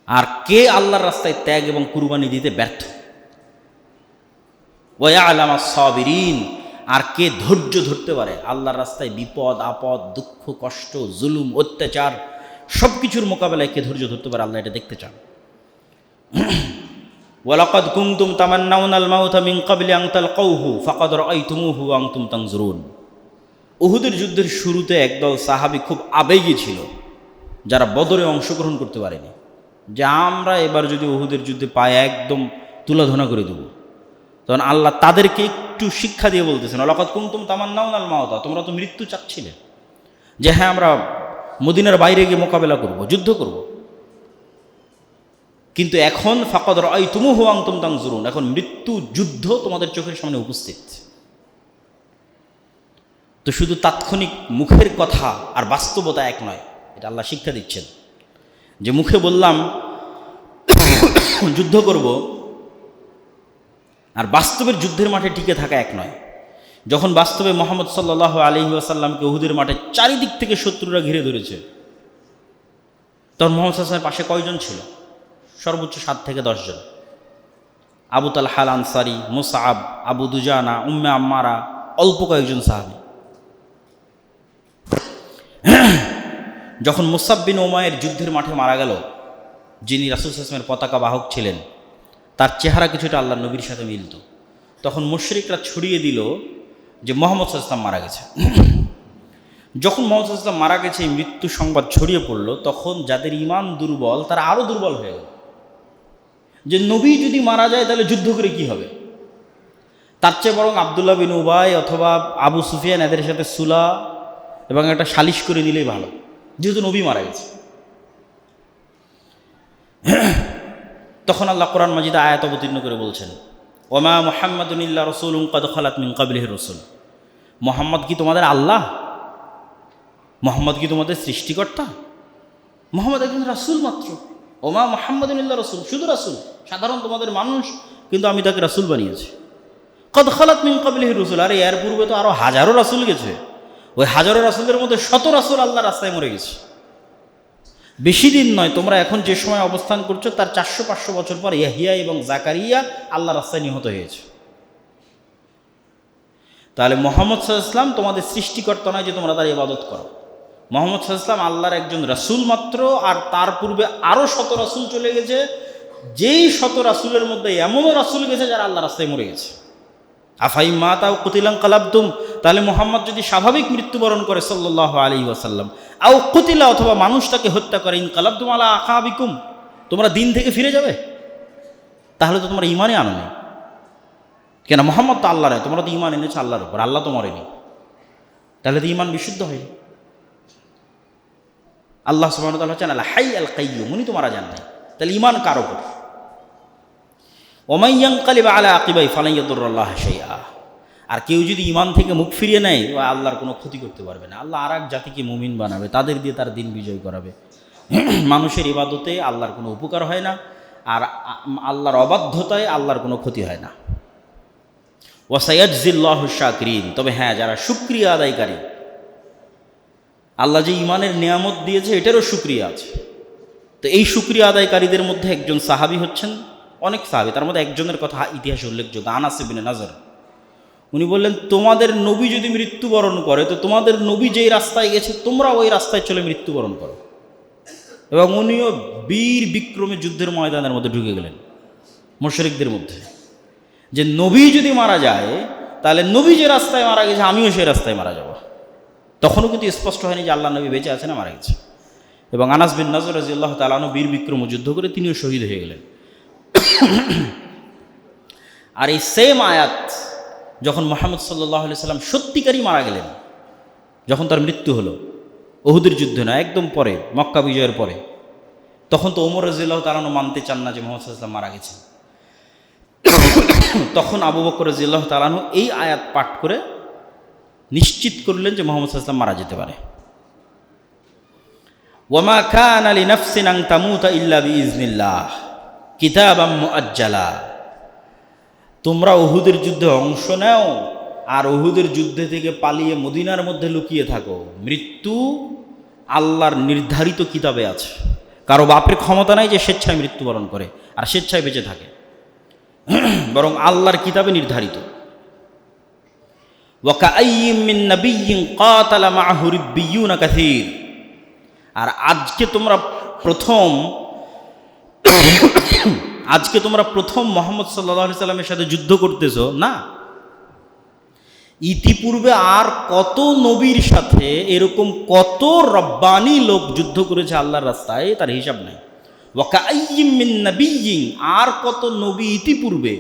আর কে আল্লাহর রাস্তায় ত্যাগ এবং কুরবানি দিতে ব্যর্থ। ওয়া ইয়ালামাস সাবিরিন, আর কে ধৈর্য ধরতে পারে আল্লাহর রাস্তায় বিপদ আপদ, দুঃখ কষ্ট, জুলুম অত্যাচার সব কিছুর মোকাবেলায় কে ধৈর্য ধরতে পারে, আল্লাহ এটা দেখতে চান। ওয়ালাকাদ কুনতুম তামান্নাউনাল মাউতা মিন ক্বাবলি আন তালকাউহু ফাকাদ রাআইতুমুহু ওয়া আনতুম তানজুরুন। উহুদের যুদ্ধের শুরুতে একদল সাহাবী খুব আবেগী ছিল, যারা বদরে অংশগ্রহণ করতে পারেনি, যে আমরা এবার যদি উহুদের যুদ্ধে পায়ে একদম তুলাধনা করে দেব। তখন আল্লাহ তাদেরকে একটু শিক্ষা দিয়ে বলতেছেন, ওয়ালাকাদ কুনতুম তামান্নাউনাল মাউতা, তোমরা তো মৃত্যু চাচ্ছিলে, যে হ্যাঁ আমরা মদিনার বাইরে গিয়ে মোকাবেলা করব, যুদ্ধ করব, কিন্তু এখন ফাকাদ রাআইতুমুহু ওয়া আনতুম তানজুরুন, এখন মৃত্যু যুদ্ধ তোমাদের চোখের সামনে উপস্থিত। তো শুধু তাৎক্ষণিক মুখের কথা আর বাস্তবতা এক নয়, এটা আল্লাহ শিক্ষা দিচ্ছেন। যে মুখে বললাম যুদ্ধ করব, আর বাস্তবের যুদ্ধের মাঠে টিকে থাকা এক নয়। যখন বাস্তবে মুহাম্মদ সাল্লাল্লাহু আলাইহি ওয়াসাল্লামকে উহুদের মাঠে চারিদিক থেকে শত্রুরা ঘিরে ধরেছে, তখন মুহাম্মদ সাল্লাল্লাহু আলাইহি ওয়াসাল্লামের পাশে কয়জন ছিল? সর্বোচ্চ 7 থেকে 10 জন। আবু তালহা আল আনসারী, মুসআব, আবু দুজানা, উম্মে আম্মারা, অল্প কয়েকজন সাহাবী। যখন মুসআব বিন উমাইর যুদ্ধের মাঠে মারা গেল, যিনি রাসূল সাল্লাল্লাহু আলাইহি ওয়াসাল্লামের পতাকা বাহক ছিলেন, তার চেহারা কিছুটা আল্লাহর নবীর সাথে মিলত। তখন মুশরিকরা ছড়িয়ে দিল যে মুহাম্মদ সাল্লাল্লাহু আলাইহি ওয়াসাল্লাম মারা গেছে। যখন মুহাম্মদ সাল্লাল্লাহু আলাইহি ওয়াসাল্লাম মারা গেছে, এই মৃত্যু সংবাদ ছড়িয়ে পড়ল, তখন যাদের ঈমান দুর্বল তারা আরও দুর্বল হয়ে গেল, যে নবী যদি মারা যায় তাহলে যুদ্ধ করে কি হবে? তার চেয়ে বরং আব্দুল্লাহ বিন উবাই অথবা আবু সুফিয়ান এদের সাথে সুলা এবং একটা সালিশ করে নিলেই ভালো, যেহেতু নবী মারা গেছে। তখন আল্লাহ কোরআন মাজিদে আয়াত অবতীর্ণ করে বলছেন, ওমা মুহাম্মাদুন ইল্লা রাসূলুন ক্বাদ খালাত মিন ক্বাবলিহির রাসূল। মুহাম্মদ কি তোমাদের আল্লাহ? মুহাম্মদ কি তোমাদের সৃষ্টিকর্তা? মুহাম্মদ একজন রাসূল মাত্র। ওমা মুহাম্মাদুন ইল্লা রাসূল, শুধু রাসূল, সাধারণ তোমাদের মানুষ, কিন্তু আমি তাকে রাসূল বানিয়েছি। ক্বাদ খালাত মিন ক্বাবলিহির রাসূল, আরে এর পূর্বে তো আরো হাজারো রাসূল গেছে, ওই হাজারো রাসূলের মধ্যে শত রাসূল আল্লাহর রাস্তায় মরে গেছে। বেশি দিন নয়, তোমরা এখন যে সময় অবস্থান করছো তার 400-500 বছর পর ইয়াহিয়া এবং জাকারিয়া আল্লাহর রাস্তায় নিহত হয়েছে। তাহলে মুহাম্মদ সাল্লাল্লাহু আলাইহি ওয়াসাল্লাম তোমাদের সৃষ্টিকর্তা নয় যে তোমরা তার ইবাদত করো। মুহাম্মদ সাল্লাল্লাহু আলাইহি ওয়াসাল্লাম আল্লাহর একজন রাসূল মাত্র, আর তার পূর্বে আরও শত রাসূল চলে গেছে, যেই শত রাসূলের মধ্যে এমনও রাসূল গেছে যারা আল্লাহর রাস্তায় মরে গেছে। আফাই মাতা আও কুতিলান কালাবতুম, তাহলে মুহাম্মদ যদি স্বাভাবিক মৃত্যুবরণ করে সাল্লাল্লাহু আলাইহি ওয়াসাল্লাম, আও কুতিলা অথবা মানুষ তাকে হত্যা করে, ইন কালাবতুম আলা আকাবিকুম, তোমরা দিন থেকে ফিরে যাবে? তাহলে তো তোমরা ঈমানই আনো না। কেন? মুহাম্মদ তো আল্লাহর, তোমরা তো ঈমান এনেছো আল্লাহর উপর, আল্লাহ তো মরেনি, তাহলে তো ঈমান বিশুদ্ধ হয়নি। আল্লাহ সুবহানাহু ওয়া তাআলা হচ্ছেন আল হাই আল কাইয়্যুম, উনি তো মারা যান নাই, তাহলে ঈমান কার উপর? ওয়া মান ইয়ানকালিব আলা আকিবাই ফালান ইয়াদুররাল্লাহ শাইআ, আর কেউ যদি ইমান থেকে মুখ ফিরিয়ে নেয় ও আল্লাহর কোনো ক্ষতি করতে পারবে না। আল্লাহ আর এক জাতিকে মুমিন বানাবে, তাদের দিয়ে তার দিন বিজয় করাবে। মানুষের ইবাদতে আল্লাহর কোনো উপকার হয় না, আর আল্লাহর অবাধ্যতায় আল্লাহর কোনো ক্ষতি হয় না। ওয়াসায়াজজিল্লাহু শাকিরিন, তবে হ্যাঁ, যারা শুকরিয়া আদায়কারী, আল্লাহ যে ইমানের নিয়ামত দিয়েছে এটারও শুকরিয়া আছে। তো এই শুকরিয়া আদায়কারীদের মধ্যে একজন সাহাবী হচ্ছেন, অনেক সাহাবী, তার মধ্যে একজনের কথা ইতিহাসে উল্লেখযোগ্য, আনাস ইবনে নাজর। উনি বললেন, তোমাদের নবী যদি মৃত্যুবরণ করে তো তোমাদের নবী যেই রাস্তায় গেছে তোমরা ওই রাস্তায় চলে মৃত্যুবরণ করো। এবং উনিও বীর বিক্রমে যুদ্ধের ময়দানের মধ্যে ঢুকে গেলেন মুশরিকদের মধ্যে, যে নবী যদি মারা যায় তাহলে নবী যে রাস্তায় মারা গেছে আমিও সেই রাস্তায় মারা যাব। তখনও কিন্তু স্পষ্ট হয়নি যে আল্লাহ নবী বেঁচে আছে না মারা গেছে। এবং আনাস বিন নাজর রাদিয়াল্লাহু তাআলা আনহু বীর বিক্রম যুদ্ধ করে তিনিও শহীদ হয়ে গেলেন। আর এই সেম আয়াত যখন মুহাম্মদ সাল্লাল্লাহু আলাইহি সাল্লাম সত্যিকারই মারা গেলেন, যখন তার মৃত্যু হলো, উহুদের যুদ্ধে না, একদম পরে, মক্কা বিজয়ের পরে, তখন তো ওমর রাদিয়াল্লাহু তাআলা আনহু মানতে চান না যে মুহাম্মদ সাল্লাল্লাহু আলাইহি সাল্লাম মারা গেছেন। তখন আবু বকর রাদিয়াল্লাহু তাআলা আনহু এই আয়াত পাঠ করে নিশ্চিত করলেন যে মুহাম্মদ সাল্লাল্লাহু আলাইহি সাল্লাম মারা যেতে পারে। ওয়ামা কানা লিনাফসিন আন তামুতা ইল্লা বিইজনিল্লাহ কিতাবাম মুআজ্জালা। তোমরা উহুদের যুদ্ধে অংশ নাও আর উহুদের যুদ্ধে থেকে পালিয়ে মদিনার মধ্যে লুকিয়ে থাকো, মৃত্যু আল্লাহর নির্ধারিত কিতাবে আছে। কারো বাপের ক্ষমতা নাই যে স্বেচ্ছায় মৃত্যুবরণ করে আর স্বেচ্ছায় বেঁচে থাকে, বরং আল্লাহর কিতাবে নির্ধারিত। ওয়াকাআইয়িম মিন নাবিয়্যিন কাতালা মাআহু রিব্বিয়ুনা কাসীর। আর আজকে তোমরা প্রথম মুহাম্মদ সাল্লাল্লাহু আলাইহি সাল্লামের সাথে যুদ্ধ করতেছো না, ইতিপূর্বে আর কত নবীর সাথে এরকম কত রব্বানি লোক যুদ্ধ করেছে আল্লাহর রাস্তায়, তার হিসাব নাই। ওয়াকাআইয়িম মিন নাবিয়্যিন, আর কত নবী ইতিপূর্বে,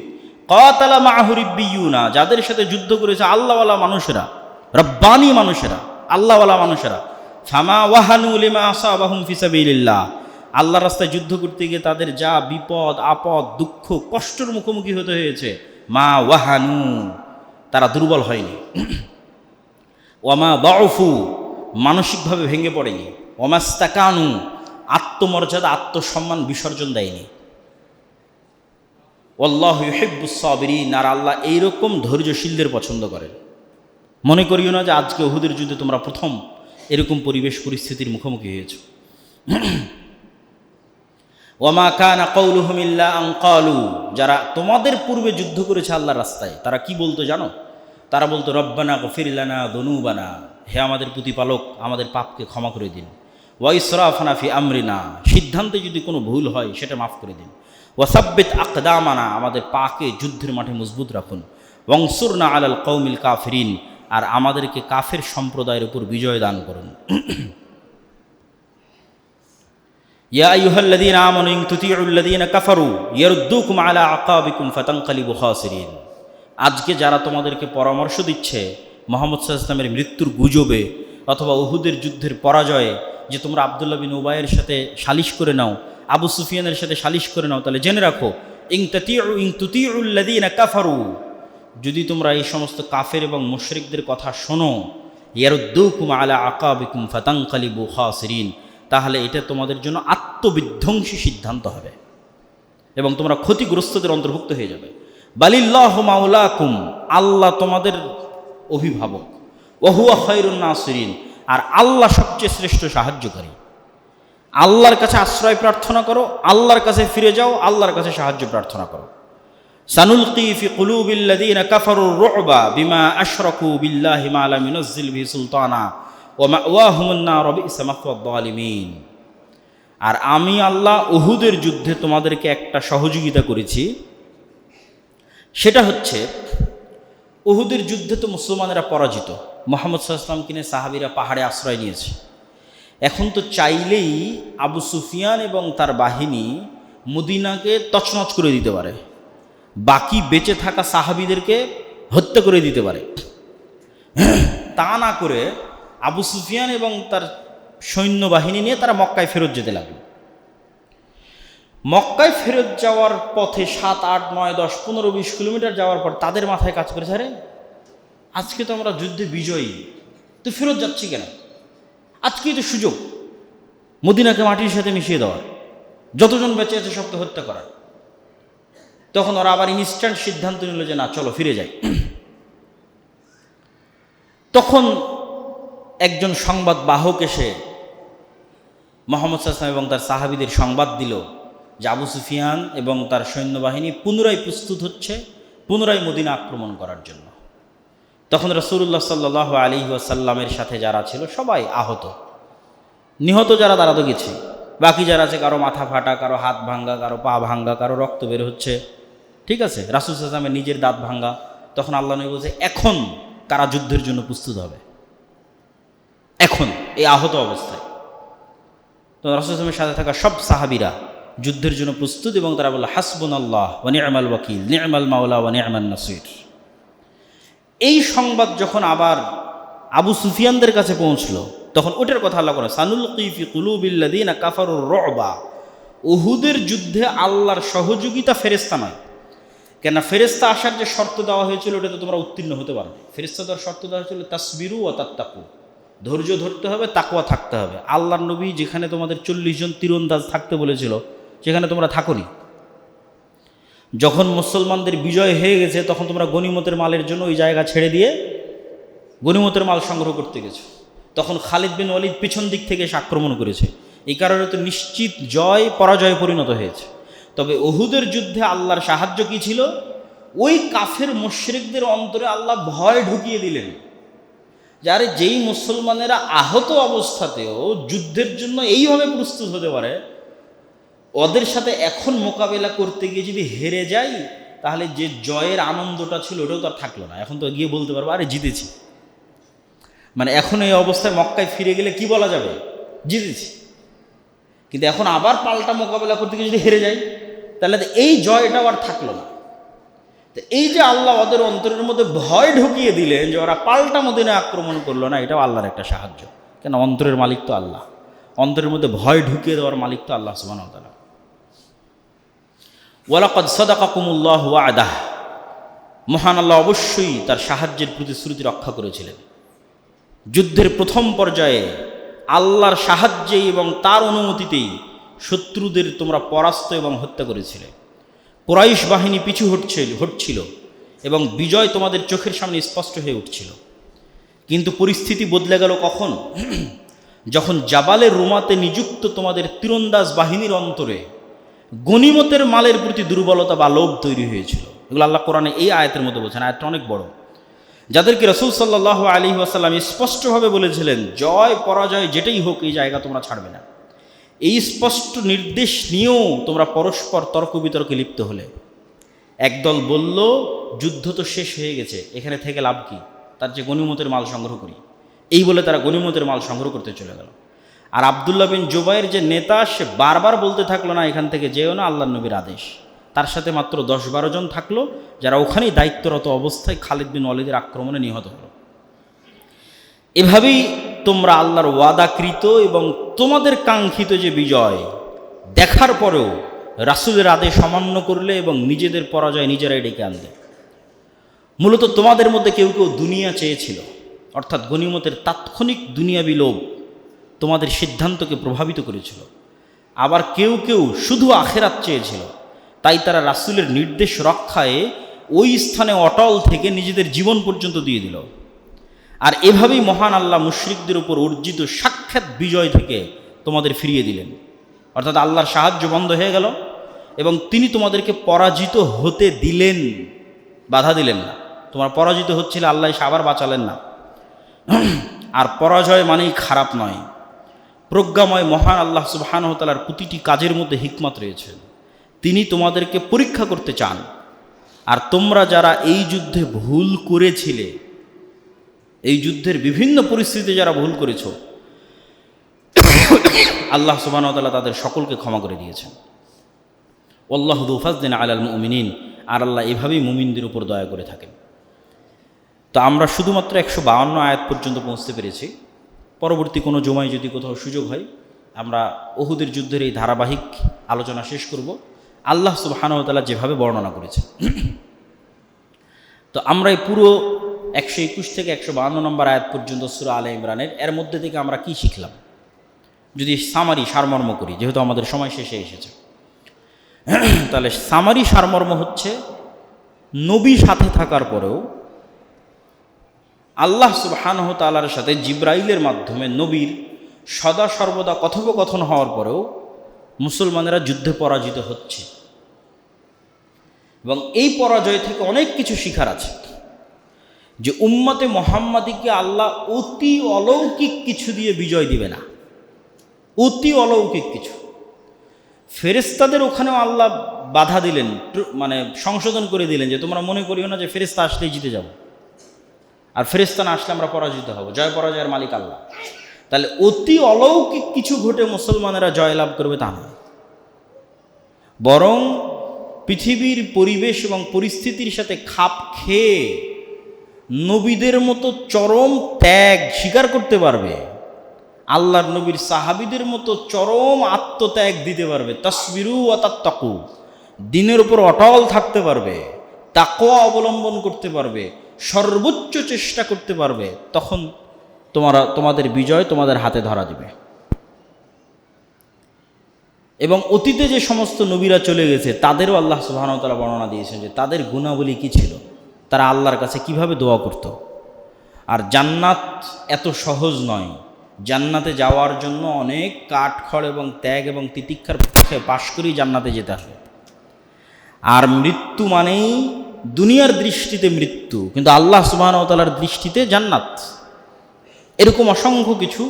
কাতালা মাআহু রিব্বিয়ুনা, যাদের সাথে যুদ্ধ করেছে আল্লাহওয়ালা মানুষেরা, রব্বানি মানুষেরা, আল্লাহওয়ালা মানুষেরা। ফামা ওয়াহানু লিমা আসাবাহুম ফি সাবিলিল্লাহ, আল্লাহর রাস্তায় যুদ্ধ করতে গিয়ে তাদের যা বিপদ আপদ দুঃখ কষ্টের মুখোমুখি হতে হয়েছে, মা ওয়াহানু, তারা দুর্বল হয়নি। ওয়ামা দাউফু, মানসিকভাবে ভেঙে পড়েনি। ওয়ামাস্তাকানু, আত্মমর্যাদা আত্মসম্মান বিসর্জন দেয়নি। আল্লাহু ইউহিব্বুস সাবিরিন, আর আল্লাহ এইরকম ধৈর্যশীলদের পছন্দ করেন। মনে করিও না যে আজকে উহুদের যুদ্ধে তোমরা প্রথম এরকম পরিবেশ পরিস্থিতির মুখোমুখি হয়েছ। ওয়ামা কানা কাউলুহুম ইল্লা আন ক্বালু, যারা তোমাদের পূর্বে যুদ্ধ করেছে আল্লাহর রাস্তায়, তারা কি বলতো জানো? তারা বলতো, রব্বানা গফির লানা যুনুবানা, হে আমাদের প্রতিপালক আমাদের পাপকে ক্ষমা করে দিন। ওয়া ইসরাফানা ফি আমরিনা, সিদ্ধান্তে যদি কোনো ভুল হয় সেটা মাফ করে দিন। ওয়া সাব্বিত আকদামানা, আমাদের পাকে যুদ্ধের মাঠে মজবুত রাখুন। ওয়ানসুরনা আলাল কওমিল কাফিরিন, আর আমাদেরকে কাফের সম্প্রদায়ের উপর বিজয় দান করুন। ইয়া আইয়ুহাল্লাযীনা আমানু ইন তুতিউল্লাযীনা কাফারু ইয়ারুদ্দুকুম আলা আকাবিকুম ফাতানকালিবু খাসিরিন। আজকে যারা তোমাদেরকে পরামর্শ দিচ্ছে মুহাম্মদ সাল্লাল্লাহু আলাইহি ওয়াসাল্লামের মৃত্যুর গুজবে অথবা উহুদের যুদ্ধের পরাজয়ে, যে তোমরা আব্দুল্লাহ বিন উবাইয়ের সাথে সালিশ করে নাও, আবু সুফিয়ানের সাথে সালিশ করে নাও, তাহলে জেনে রাখো, ইন তুতিউল্লাযীনা কাফারু, যদি তোমরা এই সমস্ত কাফের এবং মুশরিকদের কথা শোনো, ইয়ারুদ্দুকুম আলা আকাবিকুম ফাতানকালিবু খাসিরিন, তাহলে এটা তোমাদের জন্য আত্মবিধ্বংসী সিদ্ধান্ত হবে এবং তোমরা ক্ষতিগ্রস্তদের অন্তর্ভুক্ত হয়ে যাবে। বালিল্লাহু মাওলাকুম, আল্লাহ তোমাদের অভিভাবক। ওয়া হুয়া খায়রুন নাসিরিন, আর আল্লাহ সবচেয়ে শ্রেষ্ঠ সাহায্যকারী। আল্লাহর কাছে আশ্রয় প্রার্থনা করো, আল্লাহর কাছে ফিরে যাও, আল্লাহর কাছে সাহায্য প্রার্থনা করো। সানুলকি ফি কুলুবিল্লাযীনা কাফারুর রু'বা বিমা আশরাকু বিল্লাহি মা লাম ইউনাজ্জিল বিহি সুলতানা ওয়া মাওয়াহুমুন নার ওয়া বি'সা মাসওয়াদ যালিমিন। আর আমি আল্লাহ উহুদের যুদ্ধে তোমাদেরকে একটা সহযোগিতা করেছি, সেটা হচ্ছে উহুদের যুদ্ধে তো মুসলমানেরা পরাজিত, মুহাম্মদ সাল্লাল্লাহু আলাইহি ওয়াসাল্লামকে নিয়ে সাহাবীরা পাহাড়ে আশ্রয় নিয়েছে। এখন তো চাইলেই আবু সুফিয়ান এবং তার বাহিনী মদিনাকে তছনছ করে দিতে পারে, বাকি বেঁচে থাকা সাহাবীদেরকে হত্যা করে দিতে পারে। তা না করে আবু সুফিয়ান এবং তার সৈন্যবাহিনী নিয়ে তারা মক্কায় ফেরত যেতে লাগলো। মক্কায় ফেরত যাওয়ার পথে 7, 8, 9, 10, 15, 20 কিলোমিটার যাওয়ার পর তাদের মাথায় কাজ করেছে, আরে আজকে তো আমরা যুদ্ধে বিজয়ী, তো ফেরত যাচ্ছি কেন? আজকেই তো সুযোগ মদিনাকে মাটির সাথে মিশিয়ে দেওয়ার, যতজন বেঁচে আছে সবকে হত্যা করার। তখন ওরা আবার ইনস্ট্যান্ট সিদ্ধান্ত নিল যে না, চলো ফিরে যাই। তখন একজন সংবাদ বাহক এসে মুহাম্মদ সাল্লাল্লাহু আলাইহি ওয়াসাল্লাম এবং তার সাহাবীদের সংবাদ দিল যে আবু সুফিয়ান এবং তার সৈন্যবাহিনী পুনরায় প্রস্তুত হচ্ছে পুনরায় মদিনা আক্রমণ করার জন্য। তখন রাসূলুল্লাহ সাল্লাল্লাহু আলাইহি ওয়াসাল্লামের সাথে যারা ছিল সবাই আহত, নিহত যারা তারা তো গেছে, বাকি যারা আছে কারো মাথা ফাটা, কারো হাত ভাঙ্গা, কারো পা ভাঙ্গা, কারো রক্ত বের হচ্ছে, ঠিক আছে, রাসূল সাল্লাল্লাহু আলাইহি ওয়াসাল্লামের নিজের দাঁত ভাঙ্গা। তখন আল্লাহ নবী বলছে এখন কারা যুদ্ধের জন্য প্রস্তুত হবে, এখন এই আহত অবস্থায়। তো রাসূল সাল্লাল্লাহু আলাইহি ওয়াসাল্লামের সাথে থাকা সব সাহাবীরা যুদ্ধের জন্য প্রস্তুত এবং তারা বলল হাসবুনাল্লাহ ওয়া নি'মাল ওয়াকিল, নি'মাল মাওলা ওয়া নি'মান নাসির। এই সংবাদ যখন আবার আবু সুফিয়ানদের কাছে পৌঁছলো, তখন ওটার কথা আল্লাহ করে সানুলকি ফি কুলুবিল্লাযিনা কাফারুর রু'বা। উহুদের যুদ্ধে আল্লাহর সহযোগিতা ফেরেশতা নয়, কেন ফেরেশতা আসার যে শর্ত দেওয়া হয়েছিল ওটাতে তোমরা উত্তীর্ণ হতে পারবে। ফেরেশতা দেওয়ার শর্ত দেওয়া হয়েছিল তাসবিরু ওয়া তাত্তাকু, ধৈর্য ধরতে হবে, তাকওয়া থাকতে হবে। আল্লাহর নবী যেখানে তোমাদের 40 জন তীরন্দাজ থাকতে বলেছিল সেখানে তোমরা থাকোনি। যখন মুসলমানদের বিজয় হয়ে গেছে তখন তোমরা গনিমতের মালের জন্য ওই জায়গা ছেড়ে দিয়ে গনিমতের মাল সংগ্রহ করতে গেছো। তখন খালিদ বিন ওয়ালিদ পিছন দিক থেকে এসে আক্রমণ করেছে, এই কারণে তো নিশ্চিত জয় পরাজয়ে পরিণত হয়েছে। তবে উহুদের যুদ্ধে আল্লাহর সাহায্য কি ছিল? ওই কাফের মুশরিকদের অন্তরে আল্লাহ ভয় ঢুকিয়ে দিলেন, যারে যেই মুসলমানেরা আহত অবস্থাতেও যুদ্ধের জন্য এইভাবে প্রস্তুত হতে পারে, ওদের সাথে এখন মোকাবেলা করতে গিয়ে যদি হেরে যাই তাহলে যে জয়ের আনন্দটা ছিল ওটাও তো আর থাকলো না। এখন তো গিয়ে বলতে পারবো আরে জিতেছি, মানে এখন এই অবস্থায় মক্কায় ফিরে গেলে কি বলা যাবে? জিতেছি। কিন্তু এখন আবার পাল্টা মোকাবেলা করতে গিয়ে যদি হেরে যাই তাহলে এই জয়টাও আর থাকলো না। তো এই যে আল্লাহ ওদের অন্তরের মধ্যে ভয় ঢুকিয়ে দিলেন যে ওরা পাল্টা মদিনায় আক্রমণ করলো না, এটাও আল্লাহর একটা সাহায্য। কেন? অন্তরের মালিক তো আল্লাহ, অন্তরের মধ্যে ভয় ঢুকিয়ে দেওয়ার মালিক তো আল্লাহ সুবহানাহু ওয়া তাআলা। ওয়ালাকাদ সাদাকাকুমুল্লাহু ওয়া'দাহ, মহান আল্লাহ অবশ্যই তার সাহায্যের প্রতিশ্রুতি রক্ষা করেছিলেন। যুদ্ধের প্রথম পর্যায়ে আল্লাহর সাহায্যেই এবং তার অনুমতিতেই শত্রুদের তোমরা পরাস্ত এবং হত্যা করেছিলে। কুরাইশ বাহিনী পিছু হটছিল এবং বিজয় তোমাদের চোখের সামনে স্পষ্ট হয়ে উঠছিল। কিন্তু পরিস্থিতি বদলে গেল কখন? যখন জাবালের রুমাতে নিযুক্ত তোমাদের তীরন্দাজ বাহিনীর অন্তরে গনিমতের মালের প্রতি দুর্বলতা বা লোভ তৈরি হয়েছিল। এগুলো আল্লাহ কোরআনে এই আয়াতের মধ্যে বলছেন, আয়াতটা অনেক বড়, যাদেরকে রাসূল সাল্লাল্লাহু আলাইহি ওয়াসাল্লাম স্পষ্টভাবে বলেছিলেন জয় পরাজয় যেটাই হোক এই জায়গা তোমরা ছাড়বে না। এই স্পষ্ট নির্দেশ নিয়েও তোমরা পরস্পর তর্ক বিতর্কে লিপ্ত হলে। একদল বলল যুদ্ধ তো শেষ হয়ে গেছে, এখানে থেকে লাভ কি, তার যে গনিমতের মাল সংগ্রহ করি, এই বলে তারা গনিমতের মাল সংগ্রহ করতে চলে গেল। আর আব্দুল্লাহ বিন জুবাইর যে নেতা, সে বারবার বলতে থাকলো না এখান থেকে যেও না, আল্লাহর নবীর আদেশ। তার সাথে মাত্র 10-12 জন থাকলো, যারা ওখানেই দায়িত্বরত অবস্থায় খালিদ বিন ওয়ালিদের আক্রমণে নিহত হলো। এভাবেই তোমরা আল্লাহর ওয়াদাকৃত এবং তোমাদের কাঙ্ক্ষিত যে বিজয় দেখার পরেও রাসূলের আদেশ অমান্য করলে এবং নিজেদের পরাজয় নিজেরাই ডেকে আনলে। মূলত তোমাদের মধ্যে কেউ কেউ দুনিয়া চেয়েছিল, অর্থাৎ গনিমতের তাৎক্ষণিক দুনিয়াবি লোভ তোমাদের সিদ্ধান্তকে প্রভাবিত করেছিল। আবার কেউ কেউ শুধু আখেরাত চেয়েছিল, তাই তারা রাসূলের নির্দেশ রক্ষায় ওই স্থানে অটল থেকে নিজেদের জীবন পর্যন্ত দিয়ে দিল। আর এভাবেই মহান আল্লাহ মুশরিকদের উপর অর্জিত সাক্ষাৎ বিজয় থেকে তোমাদের ফিরিয়ে দিলেন। অর্থাৎ আল্লাহর সাহায্য বন্ধ হয়ে গেল এবং তিনি তোমাদেরকে পরাজিত হতে দিলেন, বাধা দিলেন না। তোমরা পরাজিত হচ্ছিলে, আল্লাহ এসে আবার বাঁচালেন না। আর পরাজয় মানেই খারাপ নয়। প্রজ্ঞাময় মহান আল্লাহ সুবহানাহু ওয়া তাআলার প্রতিটি কাজের মধ্যে হিকমত রয়েছে। তিনি তোমাদেরকে পরীক্ষা করতে চান। আর তোমরা যারা এই যুদ্ধে ভুল করেছিলে, এই যুদ্ধের বিভিন্ন পরিস্থিতিতে যারা ভুল করেছ, আল্লাহ সুবহানাহু ওয়া তাআলা তাদের সকলকে ক্ষমা করে দিয়েছেন। আল্লাহু যু ফাযলিন আলাল মুমিনিন, আর আল্লাহ এভাবেই মুমিনদের উপর দয়া করে থাকেন। তো আমরা শুধুমাত্র 152 আয়াত পর্যন্ত পৌঁছতে পেরেছি। পরবর্তী কোনো জমায় যদি কোথাও সুযোগ হয় আমরা উহুদের যুদ্ধের এই ধারাবাহিক আলোচনা শেষ করব, আল্লাহ সুবহানাহু ওয়া তাআলা যেভাবে বর্ণনা করেছে। তো আমরা এই পুরো 121 থেকে 152 নম্বর আয়াত পর্যন্ত সূরা আলে ইমরানের, এর মধ্যে থেকে আমরা কি শিখলাম যদি সামারি সারমর্ম করি, যেহেতু আমাদের সময় শেষে এসেছে। তাহলে সামারি সারমর্ম হচ্ছে, নবী সাথে থাকার পরেও আল্লাহ সুবহানাহু ওয়া তাআলার সাথে জিবরাইলের মাধ্যমে নবীর সদা সর্বদা কথোপকথন হওয়ার পরেও মুসলমানেরা যুদ্ধে পরাজিত হচ্ছে, এবং এই পরাজয় থেকে অনেক কিছু শিখার আছে। যে উম্মতে মুহাম্মাদিকে আল্লাহ অতি অলৌকিক কিছু দিয়ে বিজয় দিবে না, অতি অলৌকিক কিছু। ফেরেশতাদের ওখানেও আল্লাহ বাধা দিলেন, মানে সংশোধন করে দিলেন, যে তোমরা মনে করিও না যে ফেরেশতা আসলেই জিতে যাব, আর ফেরেশতা না আসলে আমরা পরাজিত হব। জয় পরাজয়ের মালিক আল্লাহ। তাহলে অতি অলৌকিক কিছু ঘটে মুসলমানেরা জয়লাভ করবে তা নয়, বরং পৃথিবীর পরিবেশ এবং পরিস্থিতির সাথে খাপ খেয়ে নবীদের মতো চরম ত্যাগ স্বীকার করতে পারবে, আল্লাহর নবীর সাহাবীদের মতো চরম আত্মত্যাগ দিতে পারবে, তাসবিরু ওয়া তাত্তাকু, দিনের উপর অটল থাকতে পারবে, তাকওয়া অবলম্বন করতে পারবে, সর্বোচ্চ চেষ্টা করতে পারবে, তখন তোমাদের বিজয় তোমাদের হাতে ধরা দিবে। এবং অতীতে যে সমস্ত নবীরা চলে গেছে তাদেরও আল্লাহ সুবহানাহু ওয়া তাআলা বর্ণনা দিয়েছেন যে তাদের গুণাবলী কী ছিল, তারা আল্লাহর কাছে কিভাবে দোয়া করত। আর জান্নাত এত সহজ নয়, জান্নাতে যাওয়ার জন্য অনেক কাঠখড় এবং ত্যাগ এবং তিতিক্ষার পাশ করেই জান্নাতে যেতে হবে। আর মৃত্যু মানেই দুনিয়ার দৃষ্টিতে মৃত্যু, কিন্তু আল্লাহ সুবহানাহু ওয়া তাআলার দৃষ্টিতে জান্নাত। এরকম অসংখ্য কিছু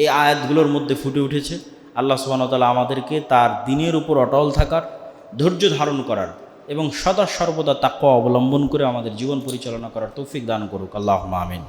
এই আয়াতগুলোর মধ্যে ফুটে উঠেছে। আল্লাহ সুবহানাহু ওয়া তাআলা আমাদেরকে তার দ্বীনের উপর অটল থাকার, ধৈর্য ধারণ করার এবং সদা সর্বদা তাকওয়া অবলম্বন করে আমাদের জীবন পরিচালনা করার তৌফিক দান করুক। আল্লাহুম্মা আমিন।